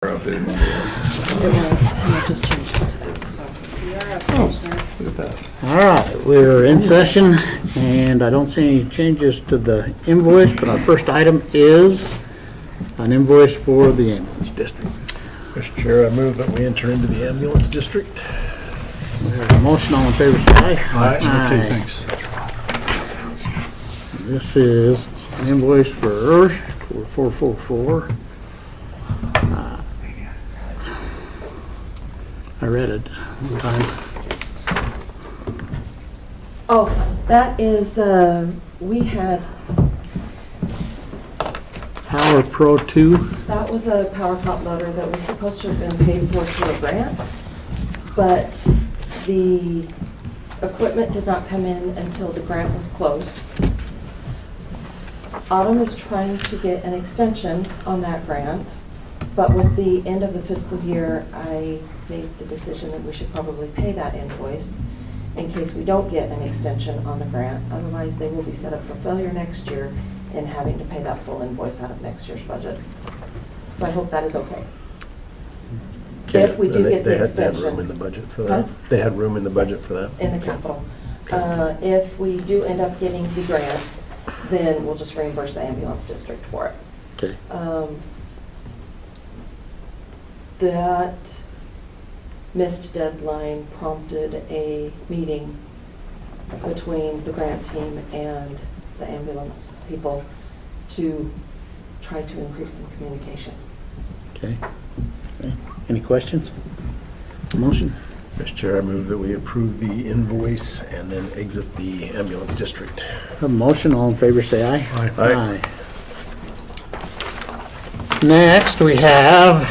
Updated one. It was, and I just changed it to that, so. Look at that. All right, we're in session, and I don't see any changes to the invoice, but our first item is an invoice for the ambulance district. Mr. Chair, I move that we enter into the ambulance district. We have a motion, all in favor, say aye. Okay, thanks. This is an invoice for 444. I read it one time. Oh, that is, we had, Power Pro 2. that was a power top loader that was supposed to have been paid for through a grant, but the equipment did not come in until the grant was closed. Autumn is trying to get an extension on that grant, but with the end of the fiscal year, I made the decision that we should probably pay that invoice in case we don't get an extension on the grant. Otherwise, they will be set up for failure next year and having to pay that full invoice out of next year's budget. So I hope that is okay. If we do get the They had extension. room in the budget for that? Huh? They had room in the budget Yes, for that? in the capital. If we do end up getting the grant, then we'll just reimburse the ambulance district for it. Okay. That missed deadline prompted a meeting between the grant team and the ambulance people to try to increase some communication. Okay. Any questions? Motion? Mr. Chair, I move that we approve the invoice and then exit the ambulance district. A motion, all in favor, say aye. Aye. Next, we have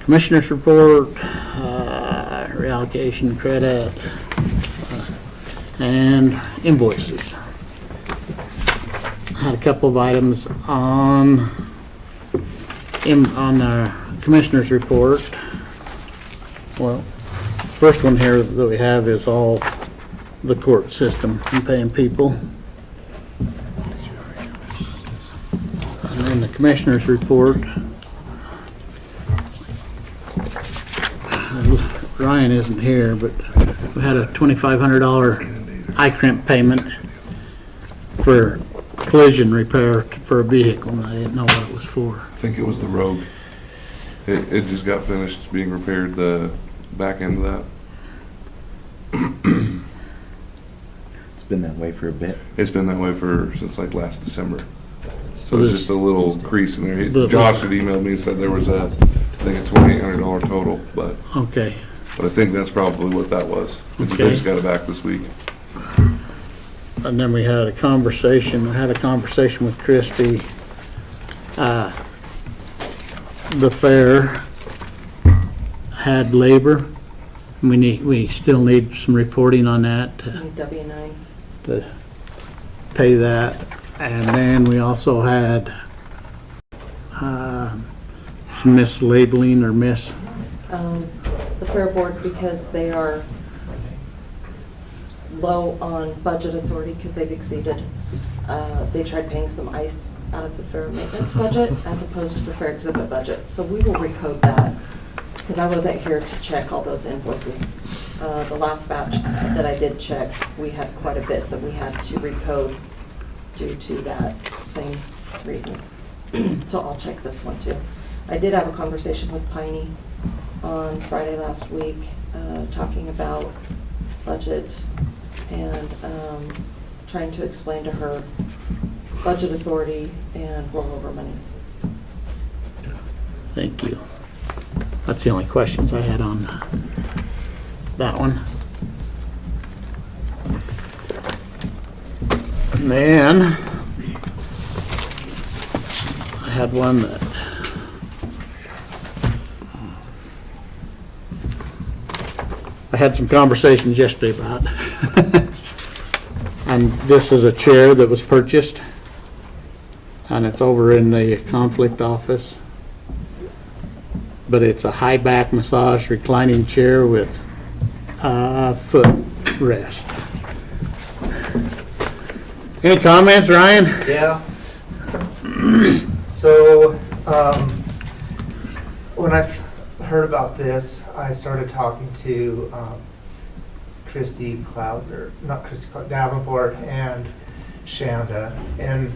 Commissioners Report, reallocation credit, and invoices. Had a couple of items on the Commissioners Report. Well, first one here that we have is all the court system and paying people. And then the Commissioners Report. Ryan isn't here, but we had a $2,500 I-crimp payment for collision repair for a vehicle, and I didn't know what it was for. I think it was the Rogue. It just got finished being repaired, the back end of that. It's been that way for a bit. It's been that way since like last December. So it's just a little crease in there. The- Josh had emailed me and said there was I think a $2,800 total, but Okay. I think that's probably what that was. They Okay. just got it back this week. And then I had a conversation with Christie. The fair had labor. We still need some reporting on that Need W-9. to pay that. And then we also had some mislabeling or The fair board, because they are low on budget authority because they've exceeded, they tried paying some ice out of the fair maintenance budget as opposed to the fair exhibit budget. So we will recode that because I wasn't here to check all those invoices. The last batch that I did check, we had quite a bit that we had to recode due to that same reason. So I'll check this one too. I did have a conversation with Piney on Friday last week, talking about budget and trying to explain to her budget authority and rollover monies. Thank you. That's the only questions I had on that one. And then I had one that I had some conversations yesterday about. And this is a chair that was purchased, and it's over in the conflict office. But it's a high back massage reclining chair with foot rest. Any comments, Ryan? Yeah. So When I heard about this, I started talking to Christy Klauser, not Christy Klauser, Davenport and Shanda. And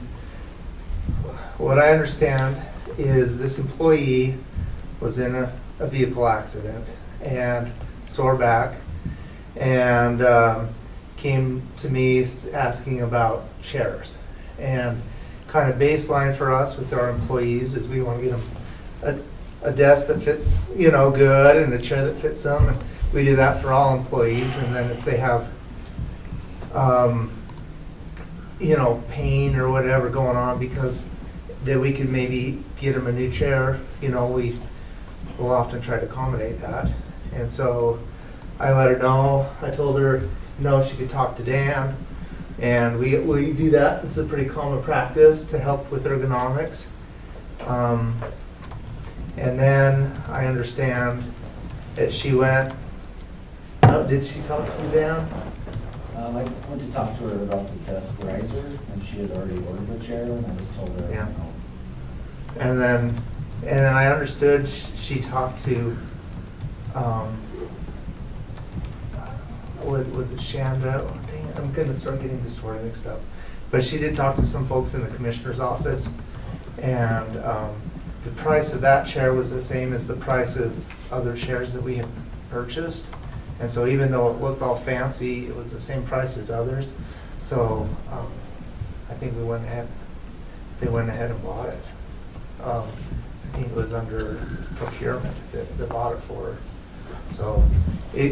what I understand is this employee was in a vehicle accident and sore back, and came to me asking about chairs. And kind of baseline for us with our employees is we want to get them a desk that fits, good, and a chair that fits them. And we do that for all employees. And then if they have, pain or whatever going on, because that we could maybe get them a new chair, we will often try to accommodate that. And so I let her know. I told her no, she could talk to Dan. And we do that. It's a pretty common practice to help with ergonomics. And then I understand that she went, did she talk to you, Dan? I went to talk to her about the desk riser, and she had already ordered the chair, and I just told her, Yeah. no. And then I understood she talked to, was it Shanda? Oh, dang it, I'm gonna start getting this story mixed up. But she did talk to some folks in the commissioner's office, and the price of that chair was the same as the price of other chairs that we had purchased. And so even though it looked all fancy, it was the same price as others. So I think they went ahead and bought it. I think it was under procurement that they bought it for her. So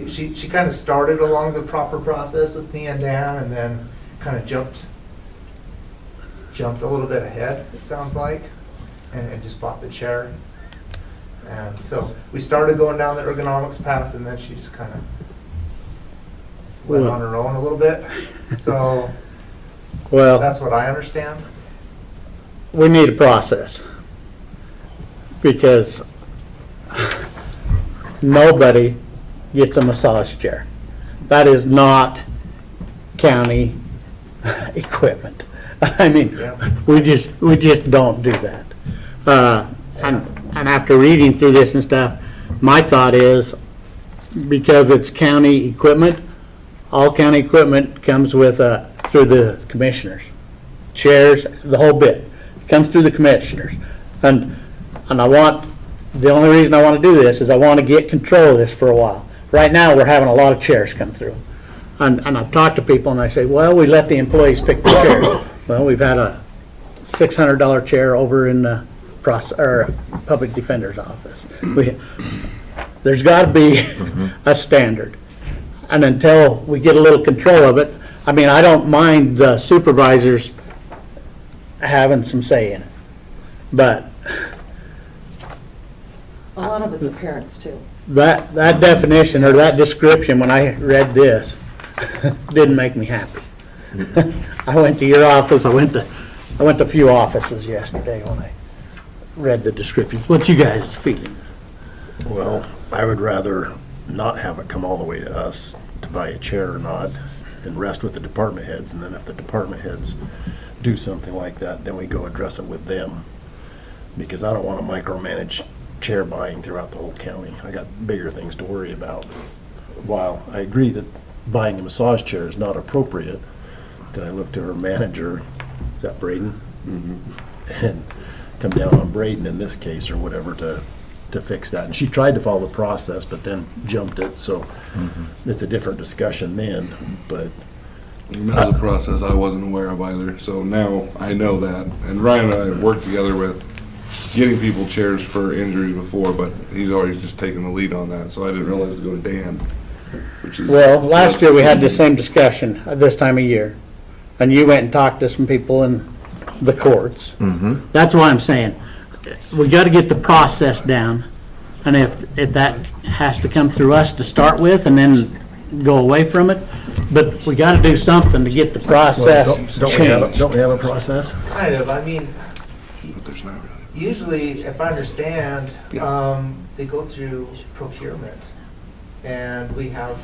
she kind of started along the proper process with me and Dan, and then kind of jumped a little bit ahead, it sounds like, and just bought the chair. And so we started going down the ergonomics path, and then she just kind of went on her own a little bit. So Well, that's what I understand. we need a process, because nobody gets a massage chair. That is not county equipment. I mean, Yeah. we just don't do that. And after reading through this and stuff, my thought is, because it's county equipment, all county equipment comes with, through the commissioners. Chairs, the whole bit, comes through the commissioners. And the only reason I want to do this is I want to get control of this for a while. Right now, we're having a lot of chairs come through. And I've talked to people and I say, well, we let the employees pick the chair. Well, we've had a $600 chair over in the public defender's office. There's got to be a standard. And until we get a little control of it, I mean, I don't mind the supervisors having some say in it. But A lot of it's appearance too. that definition or that description, when I read this, didn't make me happy. I went to your office, I went to a few offices yesterday when I read the descriptions. What's you guys' feelings? Well, I would rather not have it come all the way to us to buy a chair or not, and rest with the department heads, and then if the department heads do something like that, then we go address it with them. Because I don't want to micromanage chair buying throughout the whole county. I got bigger things to worry about. While I agree that buying a massage chair is not appropriate, then I look to her manager, is that Braden? And come down on Braden in this case or whatever to fix that. And she tried to follow the process, but then jumped it, so it's a different discussion then, but Another process I wasn't aware of either, so now I know that. And Ryan and I have worked together with getting people chairs for injuries before, but he's always just taken the lead on that, so I didn't realize to go to Dan, which is... Well, last year we had the same discussion at this time of year, and you went and talked to some people in the courts. That's why I'm saying, we gotta get the process down, and if that has to come through us to start with and then go away from it, but we gotta do something to get the process changed. don't we have a process? Kind of, I mean, But there's not really. usually, if I understand, Yeah. they go through procurement. And we have,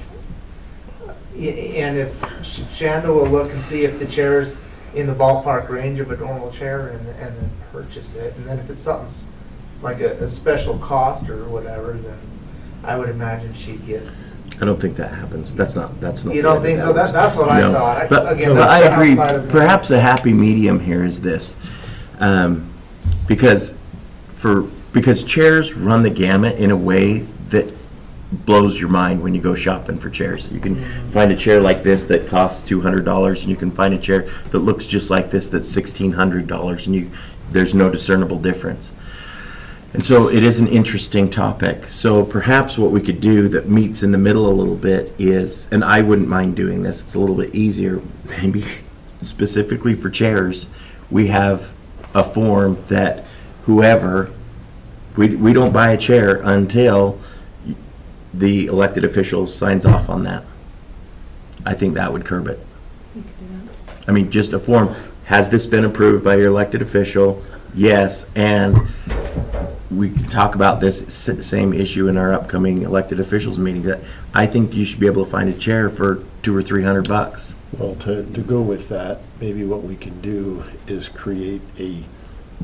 and if Shanda will look and see if the chair's in the ballpark range of a normal chair and then purchase it. And then if it's something like a special cost or whatever, then I would imagine she gets. I don't think that happens. That's not. You don't think so? That's what I No. thought. But Again, but I that's agree. outside of. Perhaps a happy medium here is this, because chairs run the gamut in a way that blows your mind when you go shopping for chairs. You can find a chair like this that costs $200, and you can find a chair that looks just like this that's $1,600, and there's no discernible difference. And so it is an interesting topic. So perhaps what we could do that meets in the middle a little bit is, and I wouldn't mind doing this, it's a little bit easier, maybe specifically for chairs, we have a form that whoever, we don't buy a chair until the elected official signs off on that. I think that would curb it. I mean, just a form, has this been approved by your elected official? Yes, and we can talk about this same issue in our upcoming elected officials meeting, that I think you should be able to find a chair for $200 or $300. Well, to go with that, maybe what we can do is create a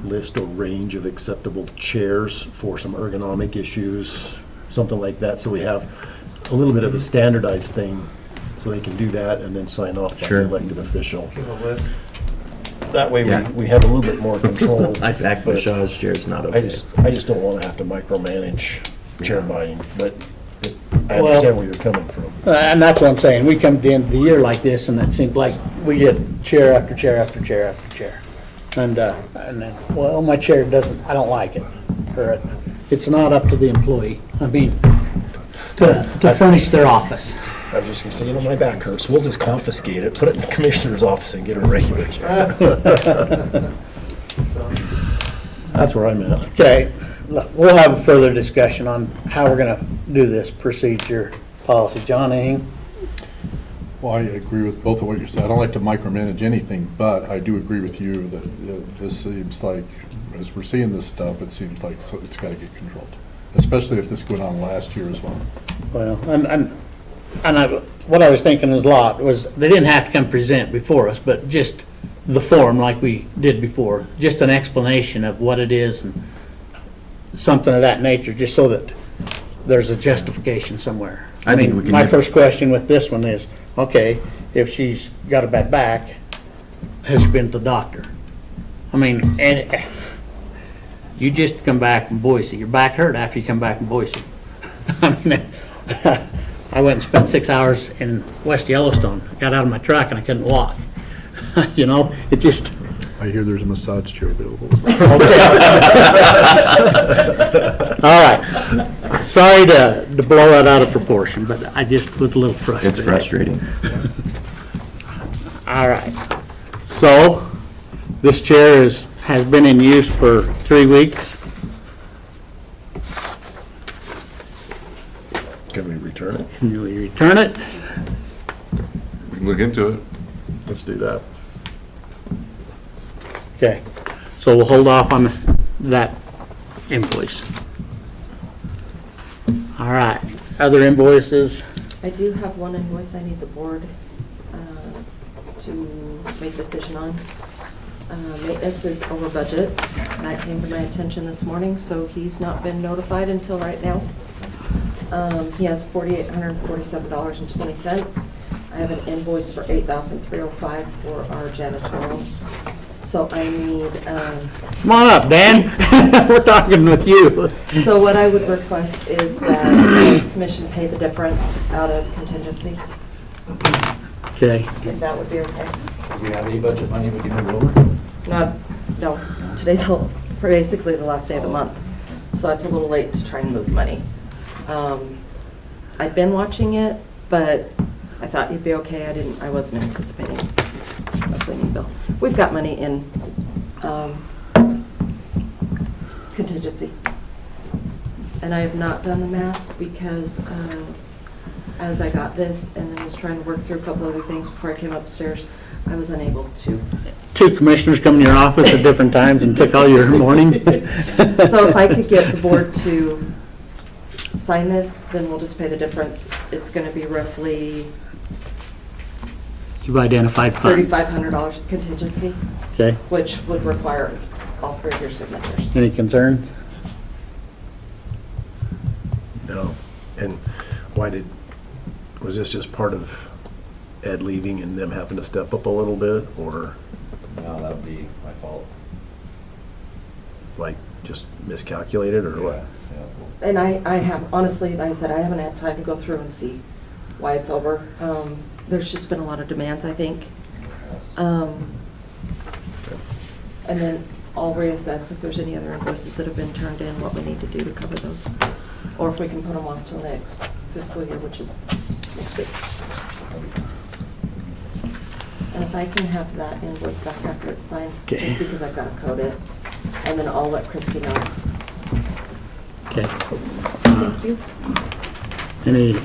list or range of acceptable chairs for some ergonomic issues, something like that, so we have a little bit of a standardized thing, so they can do that and then sign off by Sure. the elected official. Give a list. That way, Yeah. we have a little bit more control. I back but Bashaw's chair's not I okay. just don't want to have to micromanage chair buying, but I Well- understand where you're coming from. And that's what I'm saying, we come to the end of the year like this, and it seems like we get chair after chair after chair after chair. And then, well, my chair doesn't, I don't like it, or it's not up to the employee, I mean, to furnish their office. I was just gonna say, my back hurts, we'll just confiscate it, put it in the commissioner's office and get a regular chair. So, That's where I'm at. Okay, look, we'll have a further discussion on how we're gonna do this procedure policy. John, anything? Well, I agree with both of what you said. I don't like to micromanage anything, but I do agree with you that this seems like, as we're seeing this stuff, it seems like it's got to get controlled, especially if this went on last year as well. Well, what I was thinking is a lot was, they didn't have to come present before us, but just the form like we did before, just an explanation of what it is and something of that nature, just so that there's a justification somewhere. I think we can My do- first question with this one is, okay, if she's got a bad back, has she been to the doctor? I mean, and you just come back from Boise, your back hurt after you come back from Boise. I mean, I went and spent 6 hours in West Yellowstone, got out of my truck and I couldn't walk. You know, it just, I hear there's a massage chair available. all right. Sorry to blow that out of proportion, but I just was a little frustrated. It's frustrating. All right. So, this chair has been in use for 3 weeks. Can we return it? Can we return it? We can look into it. Let's do that. Okay. So we'll hold off on that invoice. All right. Other invoices? I do have one invoice I need the board to make a decision on. Maintenance is over budget. That came to my attention this morning, so he's not been notified until right now. He has $4,847.20. I have an invoice for $8,305 for our janitorial. So I need, Come on up, Dan. We're talking with you. so what I would request is that the commission pay the difference out of contingency, Okay. if that would be okay. Do we have any budget money we can move over? No, today's basically the last day of the month, so it's a little late to try and move money. I'd been watching it, but I thought you'd be okay. I wasn't anticipating a cleaning bill. We've got money in contingency. And I have not done the math because as I got this and then was trying to work through a couple other things before I came upstairs, I was unable to. 2 commissioners come in your office at different times and took all your morning. So if I could get the board to sign this, then we'll just pay the difference. It's going to be roughly You've identified funds. $3,500 contingency, Okay. which would require all 3 of your signatures. Any concerns? was this just part of Ed leaving and them having to step up a little bit, or No, that would be my fault. like just miscalculated, or what? Yeah. And I have, honestly, like I said, I haven't had time to go through and see why it's over. There's just been a lot of demands, I think. And then I'll reassess if there's any other invoices that have been turned in, what we need to do to cover those. Or if we can put them off till next fiscal year, which is next week. And if I can have that invoice back after it's signed, Okay. just because I've got to code it. And then I'll let Christie know. Okay. Thank you.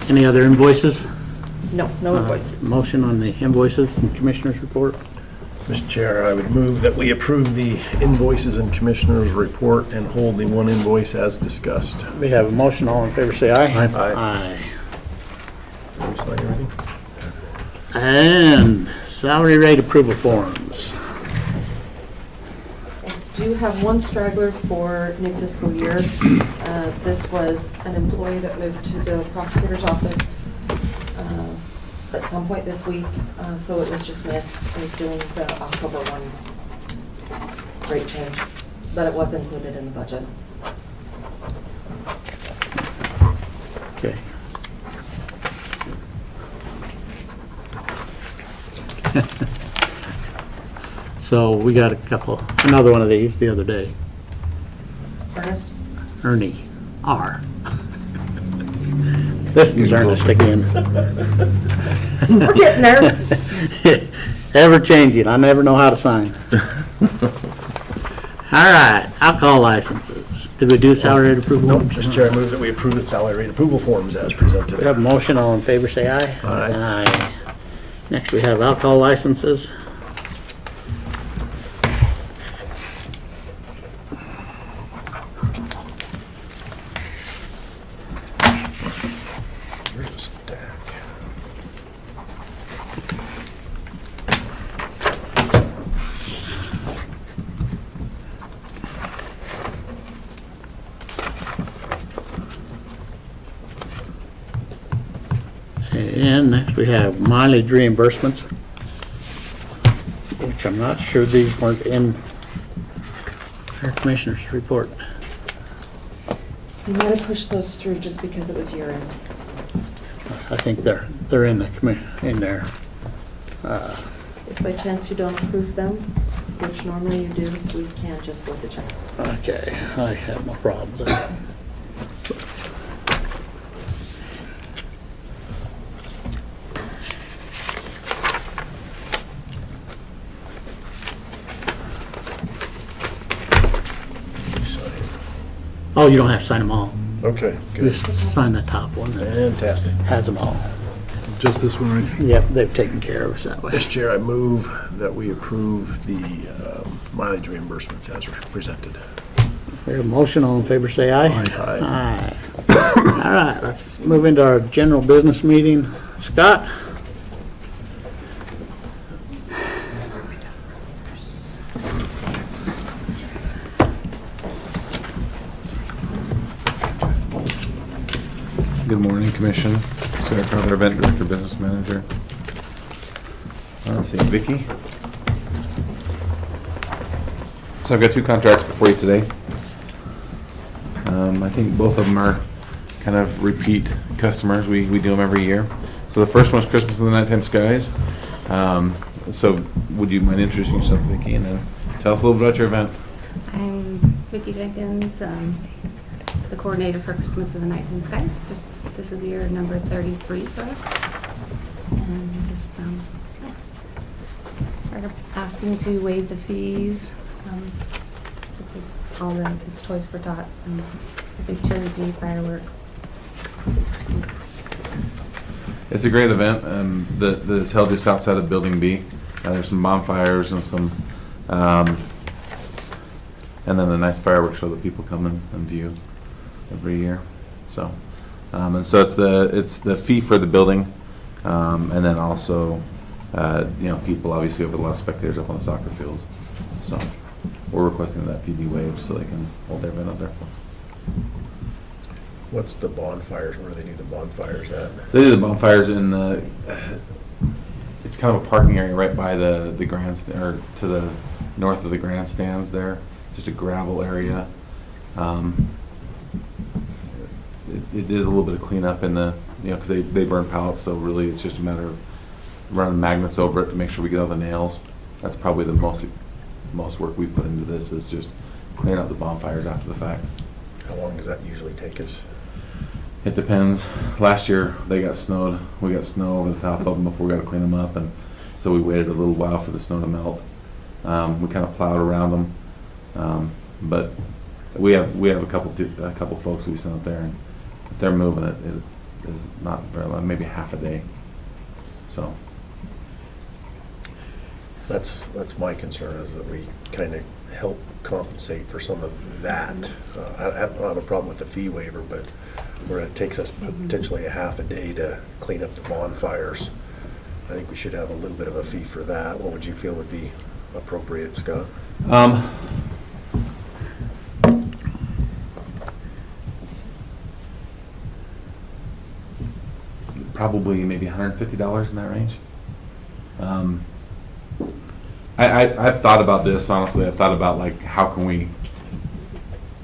Any other invoices? No, no invoices. Motion on the invoices and commissioners report. Mr. Chair, I would move that we approve the invoices and commissioners' report and hold the one invoice as discussed. We have a motion. All in favor, say aye. Aye. Aye. Did you sign everything? And salary rate approval forms. I do have one straggler for new fiscal year. This was an employee that moved to the prosecutor's office at some point this week, so it was just missed. It was doing the October 1 rate change, but it was included in the budget. Okay. So we got another one of these the other day. Ernest? Ernie R. This is Ernest again. We're getting there. Ever changing. I never know how to sign. All right, alcohol licenses. Did we do salary rate approval? Nope, Mr. Chair, I move that we approve the salary rate approval forms as presented. We have a motion. All in favor, say aye. Aye. Aye. Next, we have alcohol licenses. Here's a stack. And next we have mileage reimbursements, which I'm not sure these weren't in our commissioner's report. You might have pushed those through just because it was year end. I think they're in in there. If by chance you don't approve them, which normally you do, we can just vote the checks. Okay, I have no problems there. Oh, you don't have to sign them all. Okay, good. Just sign the top one that Fantastic. has them all. Just this one right here? Yep, they've taken care of us that way. Mr. Chair, I move that we approve the mileage reimbursements as presented. We have a motion. All in favor, say aye. Aye. Aye. All right, let's move into our general business meeting. Scott? Good morning, Commission. Sarah Carter, Event Director, Business Manager. Let's see, Vicky. So I've got two contracts before you today. I think both of them are kind of repeat customers. We do them every year. So the first one is Christmas in the Nighttime Skies. So would you mind introducing yourself, Vicky, and then tell us a little bit about your event? I'm Vicki Jenkins, the coordinator for Christmas in the Nighttime Skies. This is year number 33 for us. And just are asking to waive the fees, since it's Toys for Tots and the big cherry fireworks. It's a great event that is held just outside of Building B. There's some bonfires and some, and then a nice fireworks show that people come and view every year. So, and so it's the fee for the building, and then also, people obviously have a lot of spectators up on the soccer fields. So we're requesting that fee be waived so they can hold their event up there. What's the bonfires, where do they do the bonfires at? So they do the bonfires in the, it's kind of a parking area right by the grandstand, or to the north of the grandstands there. It's just a gravel area. It is a little bit of cleanup in the, because they burn pallets, so really it's just a matter of running magnets over it to make sure we get all the nails. That's probably the most work we put into this, is just cleaning up the bonfires after the fact. How long does that usually take us? It depends. Last year they got snowed. We got snow over the top of them before we got to clean them up, and so we waited a little while for the snow to melt. We kind of plowed around them, but we have a couple folks we sent out there, and if they're moving it, it is not very long, maybe half a day. So That's my concern, is that we kind of help compensate for some of that. I don't have a problem with the fee waiver, but where it takes us potentially a half a day to clean up the bonfires, I think we should have a little bit of a fee for that. What would you feel would be appropriate, Scott? Probably maybe $150 in that range. I've thought about this, honestly. I've thought about, like, how can we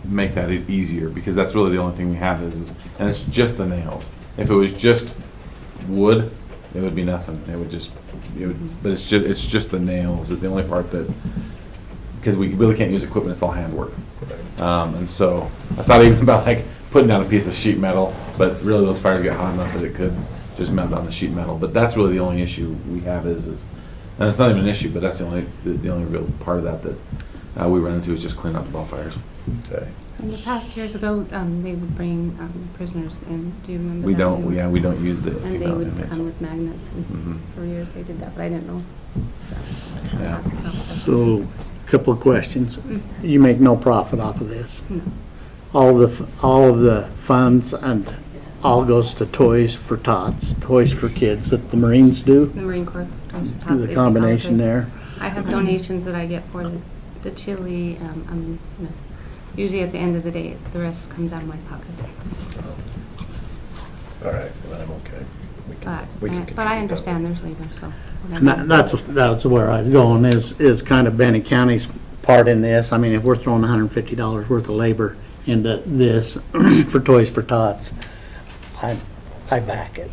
make that easier, because that's really the only thing we have is and it's just the nails. If it was just wood, it would be nothing. But it's just the nails is the only part that, because we really can't use equipment, it's all handwork. And so I thought even about, like, putting down a piece of sheet metal, but really those fires get hot enough that it could just melt on the sheet metal. But that's really the only issue we have is and it's not even an issue, but that's the only real part of that we run into, is just cleaning up the bonfires. Okay. So in the past years ago, they would bring prisoners in. Do you remember We that? don't. Yeah, we don't use the. And they would inmates. come with magnets. And for years they did that, but I didn't know. Yeah. So, couple of questions. You make no profit off of this? No. All of the funds and all goes to Toys for Tots, Toys for Kids that the Marines do? The Marine Corps. Do the combination there? I have donations that I get for the chili. Usually at the end of the day, the rest comes out of my pocket. All right, well, then I'm okay. We can But I contribute understand that way. there's labor, so. And that's where I was going, is kind of Bannock County's part in this. I mean, if we're throwing $150 worth of labor into this for Toys for Tots, I back it.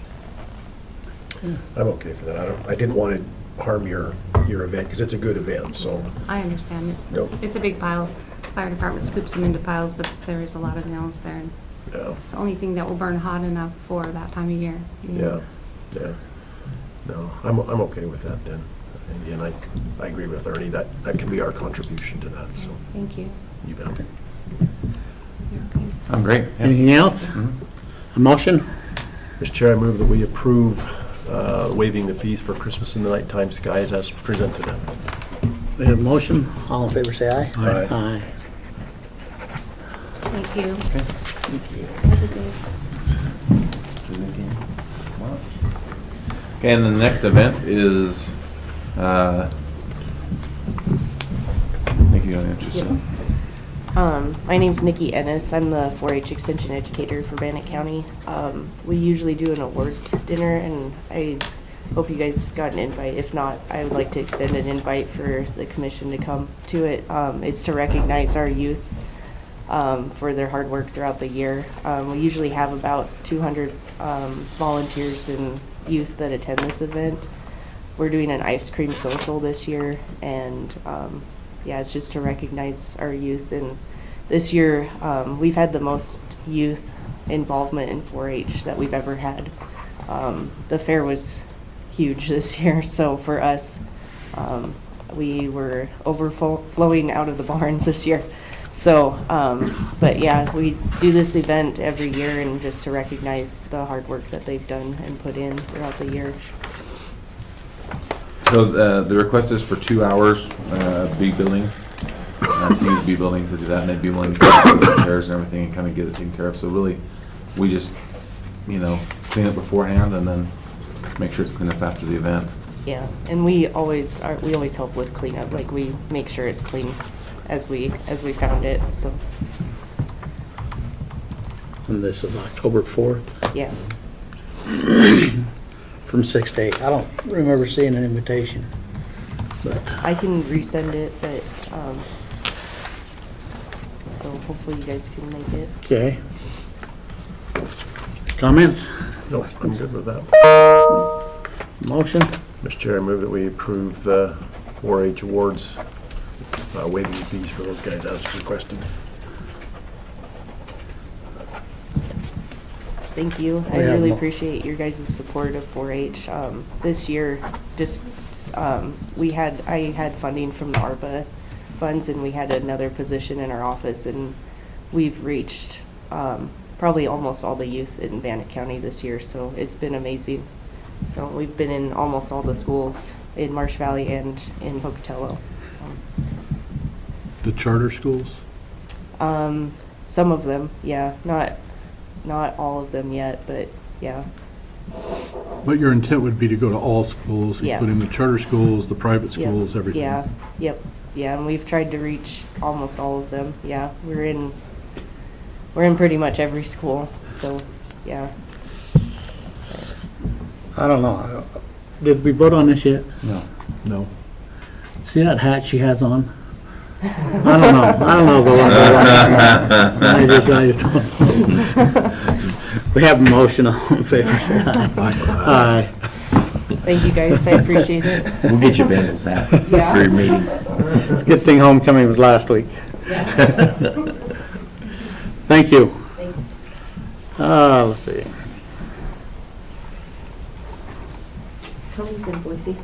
I'm okay for that. I didn't want to harm your event, because it's a good event, so. I understand. Nope. It's a big pile. Fire department scoops them into piles, but there is a lot of nails there. And Yeah, it's the only thing that will burn hot enough for that time of year. you know. yeah. No, I'm okay with that then. And again, I agree with Ernie, that can be our contribution to that, so Thank you. you bet. You're okay. I'm great. Yeah. Anything else? A motion? Mr. Chair, I move that we approve waiving the fees for Christmas in the Nighttime Skies as presented. We have a motion. All in favor, say aye. Aye. Aye. Thank you. Okay. Have a good day. Okay, and the next event is, thank you, interested. My name's Nikki Ennis. I'm the 4-H Extension Educator for Bannock County. We usually do an awards dinner, and I hope you guys got an invite. If not, I would like to extend an invite for the commission to come to it. It's to recognize our youth for their hard work throughout the year. We usually have about 200 volunteers and youth that attend this event. We're doing an ice cream social this year, and yeah, it's just to recognize our youth. And this year, we've had the most youth involvement in 4-H that we've ever had. The fair was huge this year, so for us, we were overflowing out of the barns this year. So, but yeah, we do this event every year, and just to recognize the hard work that they've done and put in throughout the year. So the request is for 2 hours, B building, use B building to do that, and they'd be willing to put the chairs and everything and kind of get it taken care of. So really, we just, clean it beforehand and then make sure it's cleaned up after the event. Yeah, and we always help with cleanup. Like, we make sure it's clean as we found it. So And this is October 4th, Yeah. from 6 to 8. I don't remember seeing an invitation, but I can resend it, but, so hopefully you guys can make it. okay. Comments? No, I'm good with that. Motion? Mr. Chair, I move that we approve the 4-H awards, waiving the fees for those guys as requested. Thank you. I We have really mo- appreciate your guys' support of 4-H. This year, just, I had funding from the ARPA funds, and we had another position in our office, and we've reached probably almost all the youth in Bannock County this year, so it's been amazing. So we've been in almost all the schools in Marsh Valley and in Pocatello, so. The charter schools? Some of them, yeah, not all of them yet, but yeah. But your intent would be to go to all schools, Yeah. including the charter schools, the private Yep. schools, everything? Yeah, yep, yeah, and we've tried to reach almost all of them, yeah. We're in pretty much every school, so, yeah. I don't know. Did we vote on this yet? No. No. See that hat she has on? I don't know. I don't know. I just don't. We have a motion on in favor, say aye. Aye. Thank you guys, I appreciate it. We'll get you Bannock's hat Yeah. for your meetings. It's a good thing homecoming was last week. Thank you. Thanks. Let's see. Tony's in Boise,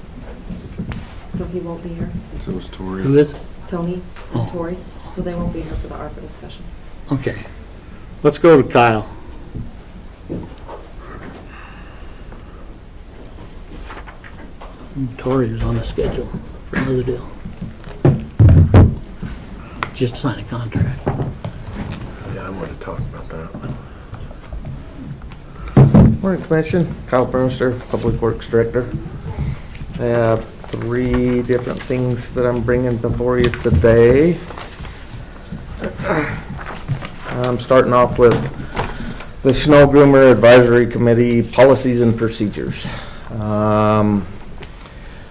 so he won't be here. So was Tori. Who is? Tony Oh. and Tori, so they won't be here for the ARPA discussion. Okay. Let's go to Kyle. Tori is on the schedule for another deal. Just sign a contract. Yeah, I wanted to talk about that. Morning, Commission. Kyle Brewster, Public Works Director. I have 3 different things that I'm bringing before you today. I'm starting off with the Snow Groomer Advisory Committee Policies and Procedures.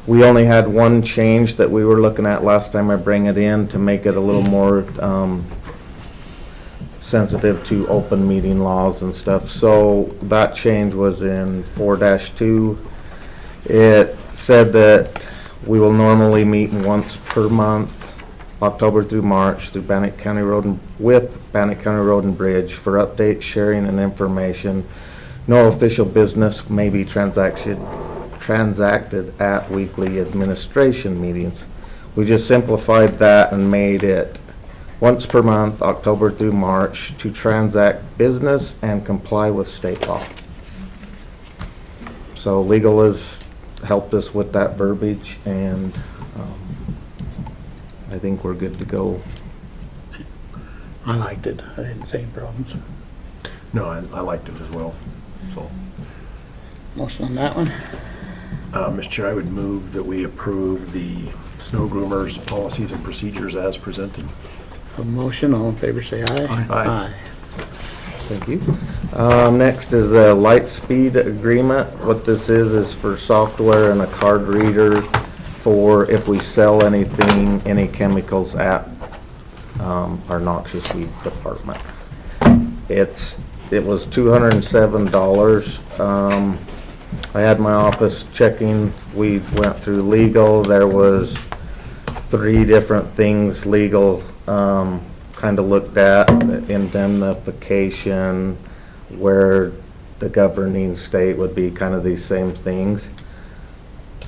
We only had one change that we were looking at last time I bring it in to make it a little more sensitive to open meeting laws and stuff. So that change was in 4-2. It said that we will normally meet once per month, October through March, through Bannock County Road and with Bannock County Road and Bridge for updates, sharing, and information. No official business may be transacted at weekly administration meetings. We just simplified that and made it once per month, October through March, to transact business and comply with state law. So legal has helped us with that verbiage, and I think we're good to go. I liked it. I didn't see any problems. No, I liked it as well, so. Motion on that one? Mr. Chair, I would move that we approve the snow groomers policies and procedures as presented. A motion, all in favor, say aye. Aye. Thank you. Next is the Lightspeed agreement. What this is for software and a card reader for if we sell anything, any chemicals at our noxious weed department. It was $207. I had my office checking. We went through legal. There was 3 different things legal kind of looked at: indemnification, where the governing state would be kind of these same things.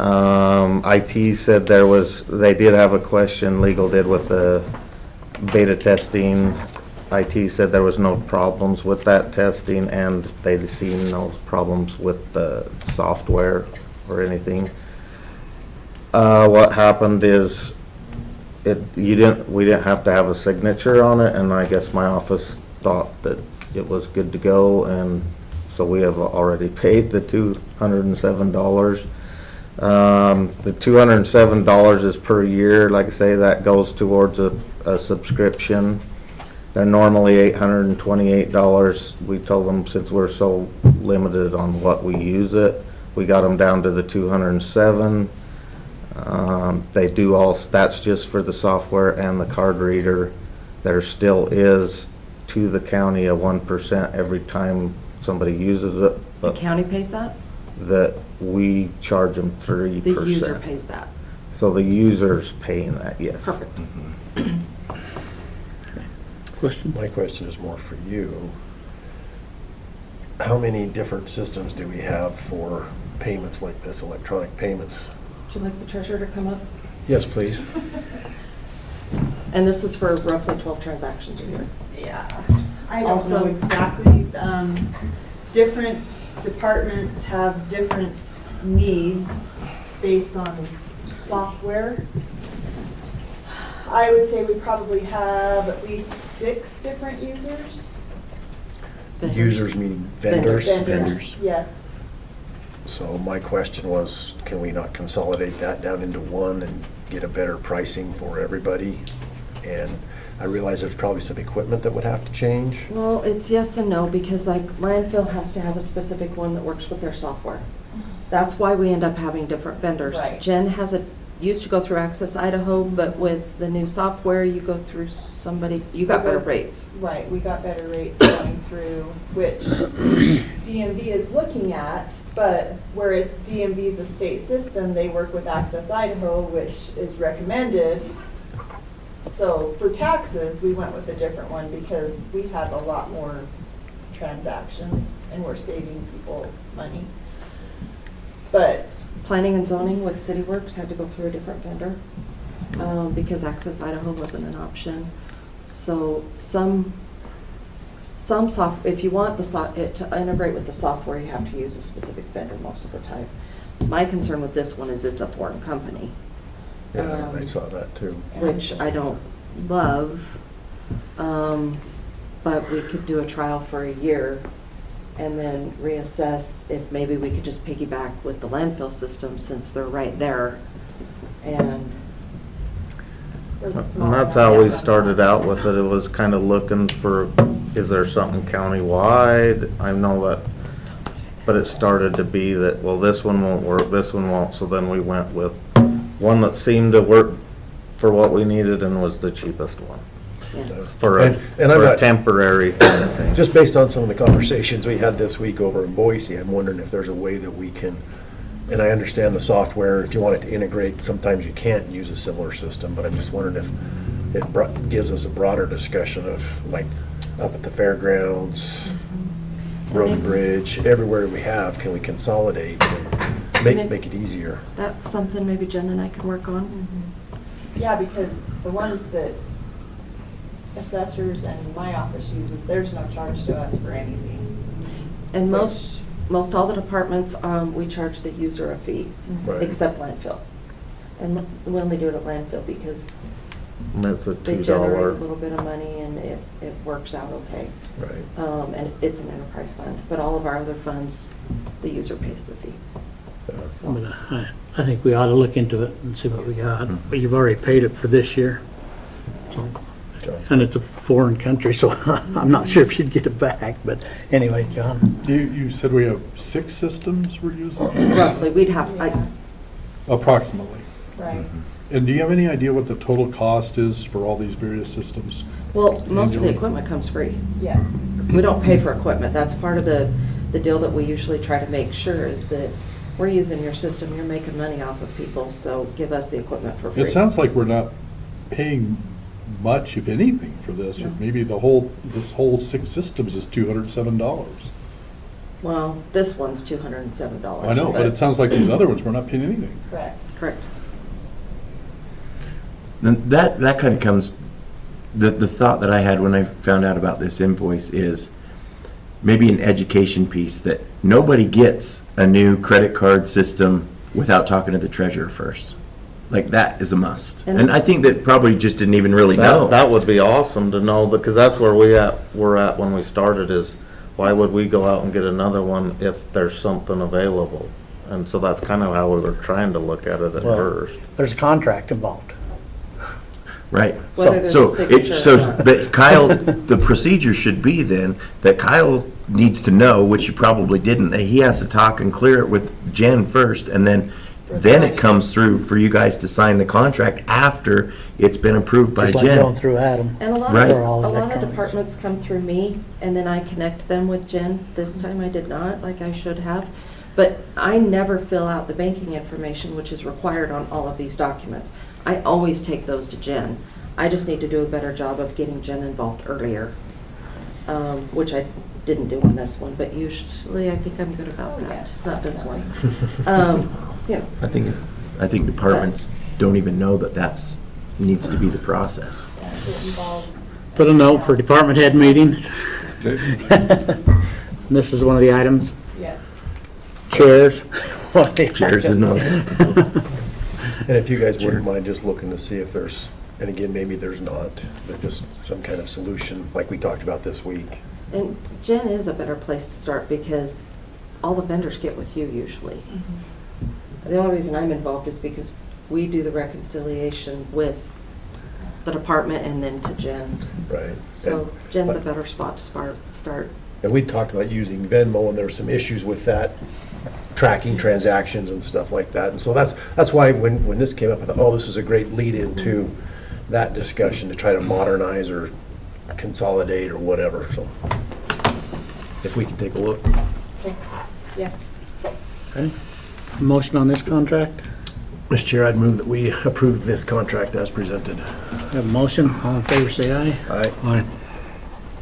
IT said they did have a question, legal did, with the beta testing. IT said there was no problems with that testing, and they'd seen no problems with the software or anything. What happened is we didn't have to have a signature on it, and I guess my office thought that it was good to go, and so we have already paid the $207. The $207 is per year. Like I say, that goes towards a subscription. They're normally $828. We told them since we're so limited on what we use it, we got them down to the 207. They do all, that's just for the software and the card reader. There still is to the county a 1% every time somebody uses it. The But county pays that? that we charge them 3%. The user pays that. So the user's paying that, yes. Perfect. Question? My question is more for you. How many different systems do we have for payments like this, electronic payments? Would you like the treasurer to come up? Yes, please. And this is for roughly 12 transactions a year. Yeah, I don't Also- know exactly. Different departments have different needs based on software. I would say we probably have at least 6 different users. Vendors. Users meaning vendors? Vendors, yes. So my question was, can we not consolidate that down into one and get a better pricing for everybody? And I realize there's probably some equipment that would have to change. Well, it's yes and no, because like landfill has to have a specific one that works with their software. That's why we end up having different vendors. Right. Jen used to go through Access Idaho, but with the new software, you go through somebody, you got better rates. Right, we got better rates going through, which DMV is looking at, but where DMV is a state system, they work with Access Idaho, which is recommended. So for taxes, we went with a different one because we had a lot more transactions and we're saving people money. But Planning and zoning with CityWorks had to go through a different vendor because Access Idaho wasn't an option. So some if you want it to integrate with the software, you have to use a specific vendor most of the time. My concern with this one is it's a foreign company. Yeah, I saw that too. Which I don't love, but we could do a trial for a year and then reassess if maybe we could just piggyback with the landfill system since they're right there. And for the And small that's one, how we yeah. started out with it. It was kind of looking for, is there something countywide? I know that, but it started to be that, well, this one won't work, this one won't. So then we went with one that seemed to work for what we needed and was the cheapest one. For And I'm a not- temporary thing. Just based on some of the conversations we had this week over in Boise, I'm wondering if there's a way that we can, and I understand the software, if you want it to integrate, sometimes you can't use a similar system, but I'm just wondering if it gives us a broader discussion of, like, up at the fairgrounds, road and bridge, everywhere we have, can we consolidate and make it easier? that's something maybe Jen and I could work on. Yeah, because the ones that assessors and my office uses, there's no charge to us for anything. And most all the departments, we charge the user a fee, Right. except landfill. And we only do it at landfill because And it's a they generate a $2. little bit of money and it works out okay. Right. And it's an enterprise fund, but all of our other funds, the user pays the fee. So, But I think we ought to look into it and see what we got. But you've already paid it for this year. So, and it's a foreign country, so I'm not sure if you'd get it back. But anyway, John. You said we have 6 systems we're using? roughly, we'd have, Approximately. Right. And do you have any idea what the total cost is for all these various systems? well, most of the Annually? equipment comes free. Yes. We don't pay for equipment. That's part of the deal that we usually try to make sure is that we're using your system, you're making money off of people, so give us the equipment for free. It sounds like we're not paying much, if anything, for this. No. Maybe this whole 6 systems is $207. Well, this one's $207. I know, but it sounds like these other ones, we're not paying anything. Correct. Correct. Then that kind of comes, the thought that I had when I found out about this invoice is maybe an education piece that nobody gets a new credit card system without talking to the treasurer first. Like, that is a must. And I think that probably just didn't even really know. That would be awesome to know, because that's where we're at when we started is, why would we go out and get another one if there's something available? And so that's kind of how we were trying to look at it at Well, first. There's a contract involved. Right. Whether there's So, a signature or so, not. but Kyle, the procedure should be then that Kyle needs to know, which he probably didn't, that he has to talk and clear it with Jen first, and then it comes through for you guys to sign the contract after it's been approved by Just like going Jen. through Adam. And a lot Right. of, Or all a lot of electronics. departments come through me, and then I connect them with Jen. This time I did not, like I should have. But I never fill out the banking information, which is required on all of these documents. I always take those to Jen. I just need to do a better job of getting Jen involved earlier, which I didn't do on this one, but usually I think I'm good about that, just not this one. You know, I think departments don't even know that that's, needs to be the process. It involves. Put a note for department head meetings. Okay. This is one of the items. Yes. Chairs. Chairs is another. And if you guys wouldn't mind just looking to see if there's, and again, maybe there's not, but just some kind of solution like we talked about this week. and Jen is a better place to start because all the vendors get with you usually. The only reason I'm involved is because we do the reconciliation with the department and then to Jen. Right. So Jen's a better spot to start. And we talked about using Venmo, and there were some issues with that, tracking transactions and stuff like that. And so that's why when this came up, I thought, oh, this is a great lead into that discussion to try to modernize or consolidate or whatever, so. If we can take a look. Yes. Okay. Motion on this contract. Mr. Chair, I'd move that we approve this contract as presented. Have a motion. All in favor, say aye. Aye. Aye.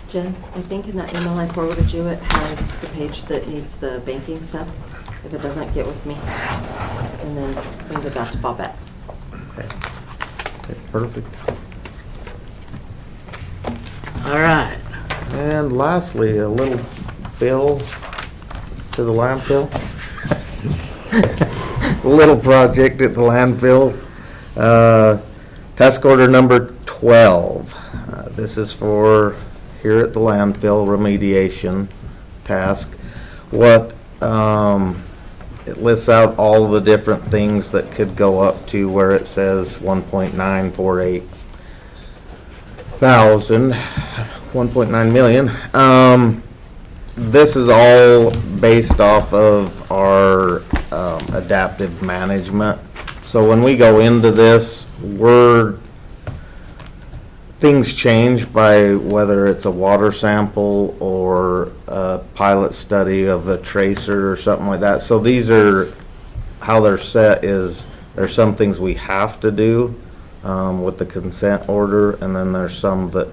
Jen, I think in that email I forwarded you, it has the page that needs the banking stuff. If it doesn't, get with me. And then bring it back to Bobette. Okay, perfect. All right. And lastly, a little bill to the landfill. A little project at the landfill. Task order number 12. This is for here at the landfill remediation task. What, it lists out all the different things that could go up to where it says 1.948 thousand, 1.9 million. This is all based off of our adaptive management. So when we go into this, things change by whether it's a water sample or a pilot study of a tracer or something like that. So these are, how they're set is, there's some things we have to do with the consent order, and then there's some that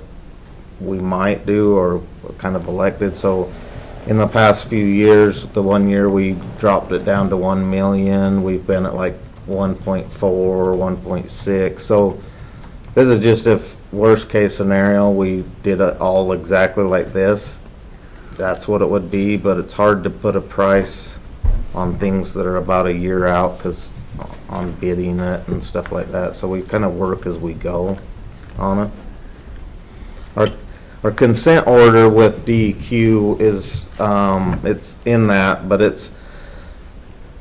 we might do or kind of elected. So in the past few years, the 1 year we dropped it down to 1 million. We've been at like 1.4, 1.6. So this is just if worst case scenario, we did it all exactly like this. That's what it would be, but it's hard to put a price on things that are about a year out because on bidding it and stuff like that. So we kind of work as we go on it. Our consent order with DEQ is, it's in that, but it's,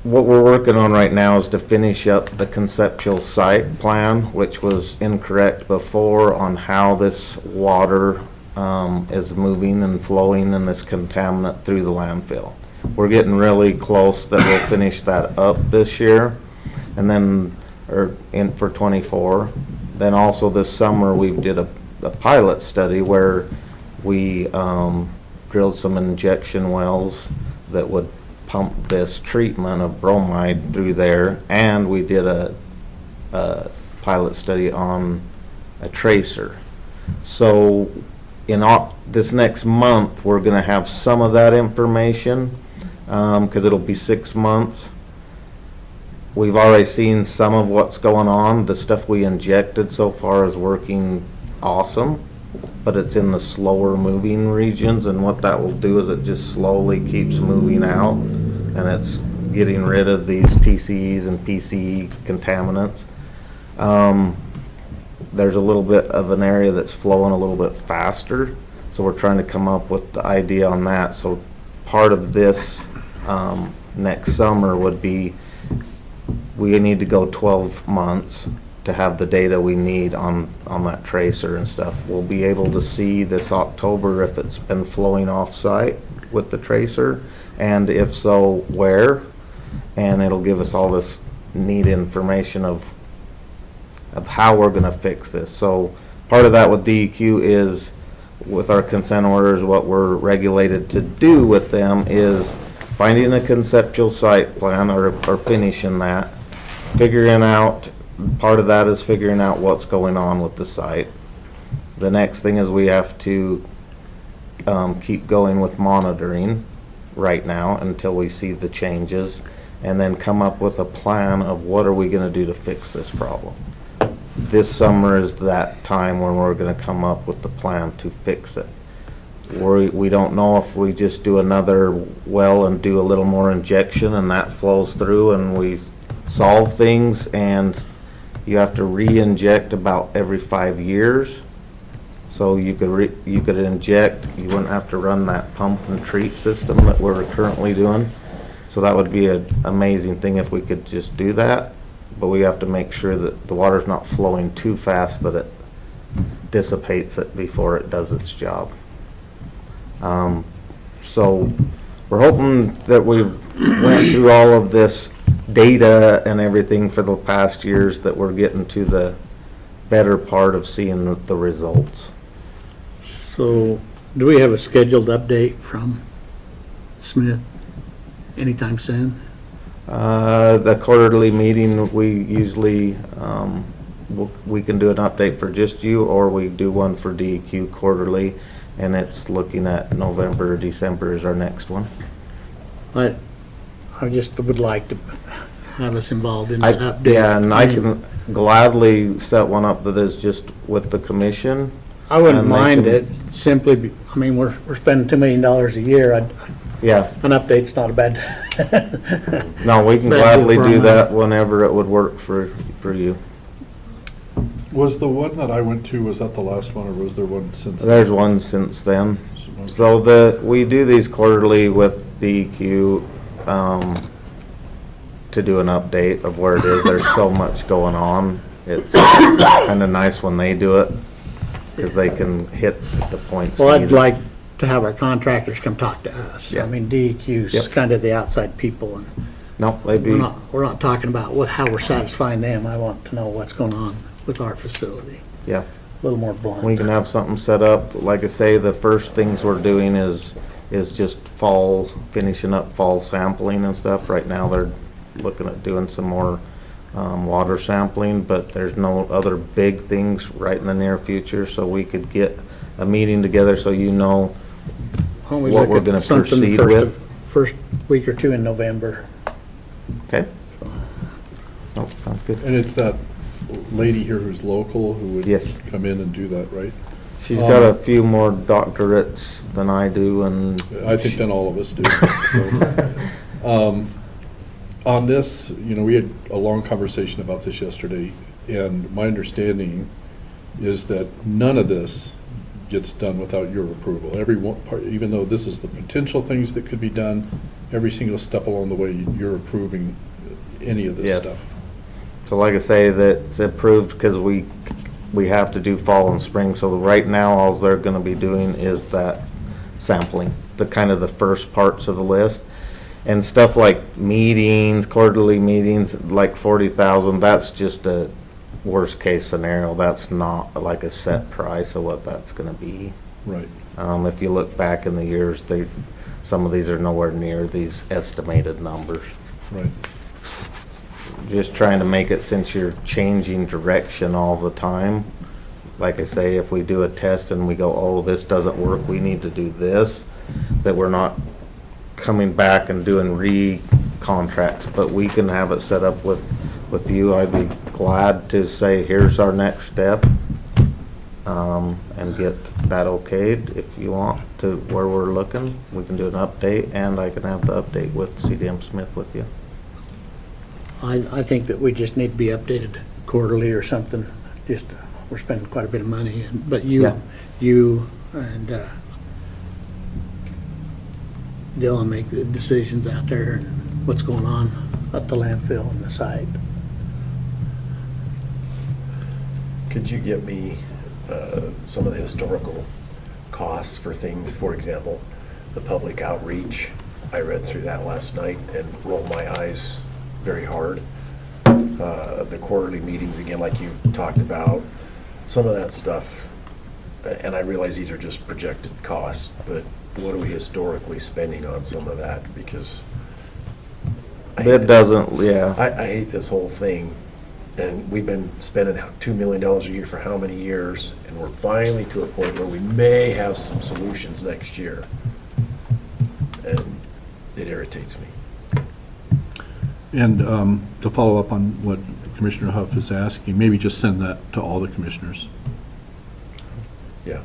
what we're working on right now is to finish up the conceptual site plan, which was incorrect before on how this water is moving and flowing and this contaminant through the landfill. We're getting really close that we'll finish that up this year, and then, or in for 24. Then also this summer we did a pilot study where we drilled some injection wells that would pump this treatment of bromide through there, and we did a pilot study on a tracer. So in this next month we're going to have some of that information because it'll be 6 months. We've already seen some of what's going on. The stuff we injected so far is working awesome, but it's in the slower moving regions, and what that will do is it just slowly keeps moving out, and it's getting rid of these TCEs and PCE contaminants. There's a little bit of an area that's flowing a little bit faster, so we're trying to come up with the idea on that. So part of this next summer would be, we need to go 12 months to have the data we need on that tracer and stuff. We'll be able to see this October if it's been flowing off-site with the tracer, and if so, where. And it'll give us all this neat information of how we're gonna fix this. So part of that with DEQ is, with our consent orders, what we're regulated to do with them is finding a conceptual site plan or finishing that, figuring out, part of that is figuring out what's going on with the site. The next thing is we have to keep going with monitoring right now until we see the changes, and then come up with a plan of what are we gonna do to fix this problem. This summer is that time when we're gonna come up with the plan to fix it. We don't know if we just do another well and do a little more injection and that flows through and we solve things, and you have to re-inject about every 5 years. So you could inject, you wouldn't have to run that pump and treat system that we're currently doing. So that would be an amazing thing if we could just do that. But we have to make sure that the water's not flowing too fast that it dissipates it before it does its job. So we're hoping that we've went through all of this data and everything for the past years, that we're getting to the better part of seeing the results. So, do we have a scheduled update from Smith anytime soon? The quarterly meeting, we usually, we can do an update for just you, or we do one for DEQ quarterly, and it's looking at November or December is our next one. I just would like to have us involved in that update. Yeah, and I can gladly set one up that is just with the commission. I wouldn't and they mind can- it, simply, I mean, we're spending $2 million a year. Yeah, An update's not a bad. no, we can Bad gladly deal for do them. that whenever it would work for you. Was the one that I went to, was that the last one, or was there one since? then? There's one since then. So we do these quarterly with DEQ, to do an update of where it is. There's so much going on. It's kinda nice when they do it, cause they can hit the points. Well, I'd needed. like to have our contractors come talk to us. Yeah. I mean, DEQ's Yep. kind of the outside people, and No, they'd be, we're not talking about how we're satisfying them. I want to know what's going on with our facility. yeah. A little more blunt. We can have something set up. Like I say, the first things we're doing is just finishing up fall sampling and stuff. Right now, they're looking at doing some more water sampling, but there's no other big things right in the near future, so we could get a meeting together so you know Why don't we what look we're at gonna something proceed first with. of- First week or two in November. Okay? Oh, sounds good. And it's that lady here who's local who would Yes. come in and do that, right? She's got a few more doctorates than I do, and I think then all of us do. So, on this, we had a long conversation about this yesterday, and my understanding is that none of this gets done without your approval. Every one part, even though this is the potential things that could be done, every single step along the way, you're approving any of this Yes. stuff. so like I say, that's approved because we have to do fall and spring. So right now, all they're gonna be doing is that sampling, the kind of the first parts of the list. And stuff like meetings, quarterly meetings, like 40,000, that's just a worst case scenario. That's not like a set price of what that's gonna be. Right. If you look back in the years, some of these are nowhere near these estimated numbers. Right. Just trying to make it, since you're changing direction all the time. Like I say, if we do a test and we go, oh, this doesn't work, we need to do this, that we're not coming back and doing re-contracts, but we can have it set up with you. I'd be glad to say, here's our next step, and get that okayed. If you want to, where we're looking, we can do an update, and I can have the update with CDM Smith with you. I think that we just need to be updated quarterly or something. Just, we're spending quite a bit of money, but Yeah. you and Dylan make the decisions out there and what's going on at the landfill and the site. Could you give me some of the historical costs for things? For example, the public outreach. I read through that last night and rolled my eyes very hard. The quarterly meetings, again, like you talked about, some of that stuff, and I realize these are just projected costs, but what are we historically spending on some of that? Because I hate It this- doesn't, yeah. I hate this whole thing, and we've been spending $2 million a year for how many years, and we're finally to a point where we may have some solutions next year. And it irritates me. And to follow up on what Commissioner Huff is asking, maybe just send that to all the commissioners. Yeah.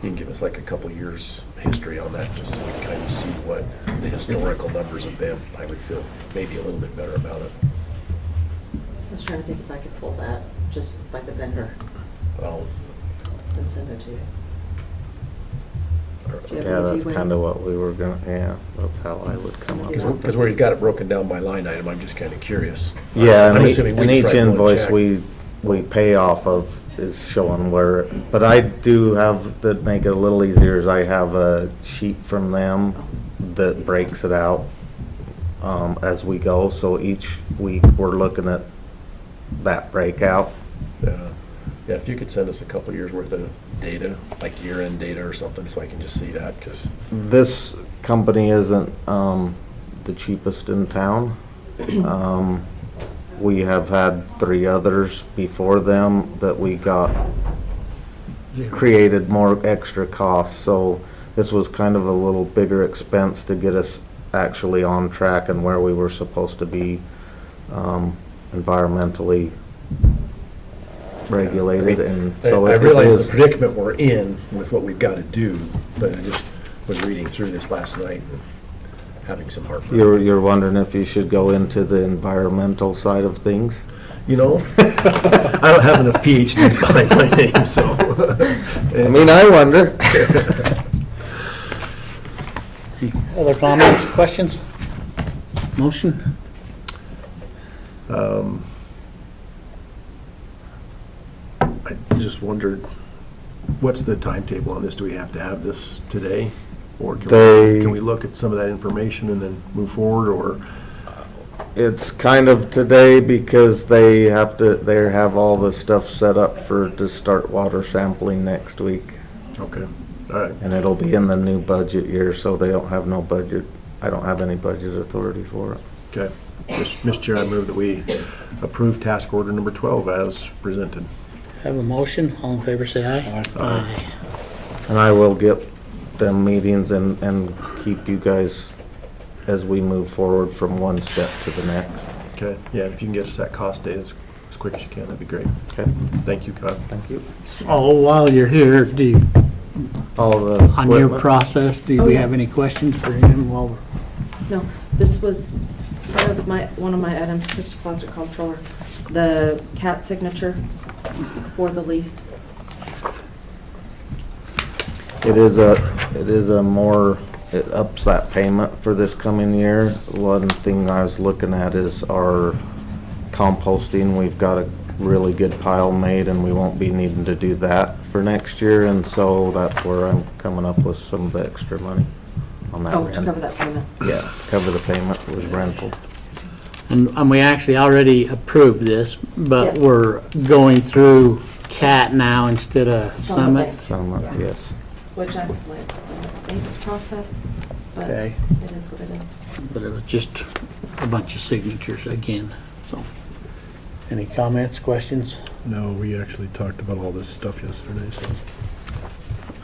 You can give us like a couple years history on that, just so we can kind of see what the historical numbers have been. I would feel maybe a little bit better about it. I was trying to think if I could pull that, just by the vendor, Well, and send it to you. Do you have Yeah, an easy that's way? kind of what we were gonna, yeah, that's how I would come up with it. because where he's got it broken down by line item, I'm just kind of curious. Yeah, I'm and assuming we and just each write one invoice check. we pay off of is showing where, but I do have, that make it a little easier, is I have a sheet from them that breaks it out as we go, so each week we're looking at that breakout. Yeah, if you could send us a couple years worth of data, like year-end data or something, so I can just see that, because, This company isn't the cheapest in town. We have had 3 others before them that we got created more extra costs, so this was kind of a little bigger expense to get us actually on track and where we were supposed to be environmentally regulated, and so I it realize is. the predicament we're in with what we've got to do, but I just was reading through this last night and having some heartburn. You're wondering if you should go into the environmental side of things? You know, I don't have enough PhDs behind my name, so. I mean, I wonder. Other comments, questions? Motion? I just wondered, what's the timetable on this? Do we have to have this today? Or can we look at some of that information and then move forward, or? It's kind of today because they have all the stuff set up to start water sampling next week. Okay, all right. And it'll be in the new budget year, so they don't have no budget, I don't have any budget authority for it. Okay. Mr. Chair, I move that we approve task order number 12 as presented. Have a motion, all in favor say aye. Aye. And I will get them meetings and keep you guys as we move forward from one step to the next. Okay, yeah, if you can get us that cost data as quick as you can, that'd be great. Okay, Thank you, Kyle. thank you. Oh, while you're here, do you, All the on your equipment. process, do Oh, we yeah. have any questions for him while we're? No, this was part of one of my items, Mr. Foster Comptroller, the CAT signature for the lease. It is a more, it ups that payment for this coming year. One thing I was looking at is our composting. We've got a really good pile made and we won't be needing to do that for next year, and so that's where I'm coming up with some of the extra money on that Oh, rent. to cover that payment. Yeah, cover the payment with rental. And we actually already approved this, but Yes. we're going through CAT now instead of Summit. Some, yes. Which I would like some thanks process, but Okay. it is what it is. But it was just a bunch of signatures again, so. Any comments, questions? No, we actually talked about all this stuff yesterday, so.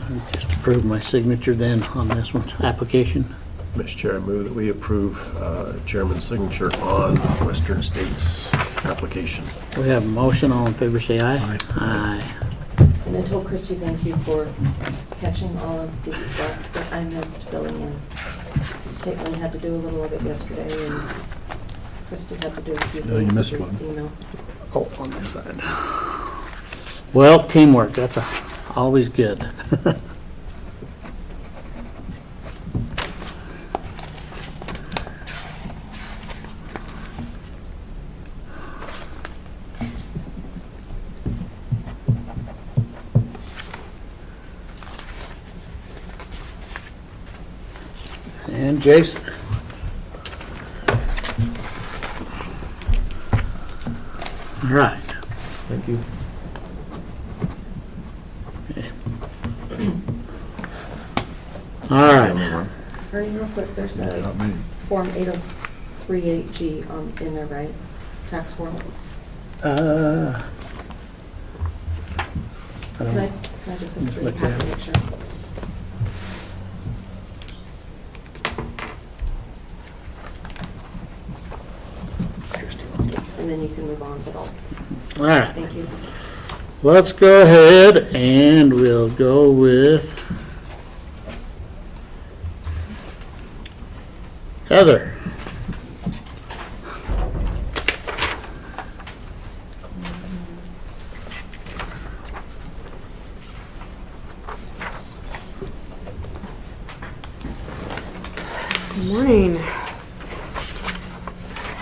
I just approved my signature then on this one's application. Mr. Chair, I move that we approve chairman's signature on Western States application. We have a motion, all in favor say aye. Aye. Aye. And I told Christy, thank you for catching all of these spots that I missed filling in. Caitlin had to do a little of it yesterday, and Christy had to do a few things. No, you missed through one. email. Oh, on this side. Well, teamwork, that's always good. And Jason. All right. Thank you. All right. Hurry real quick, there's Not a me. Form 8038G in there, right? Tax form. I don't Can I, know. can I just look through the Look packet at to it. make sure? And then you can move on, but I'll, All right. thank you. Let's go ahead and we'll go with Heather. Good morning.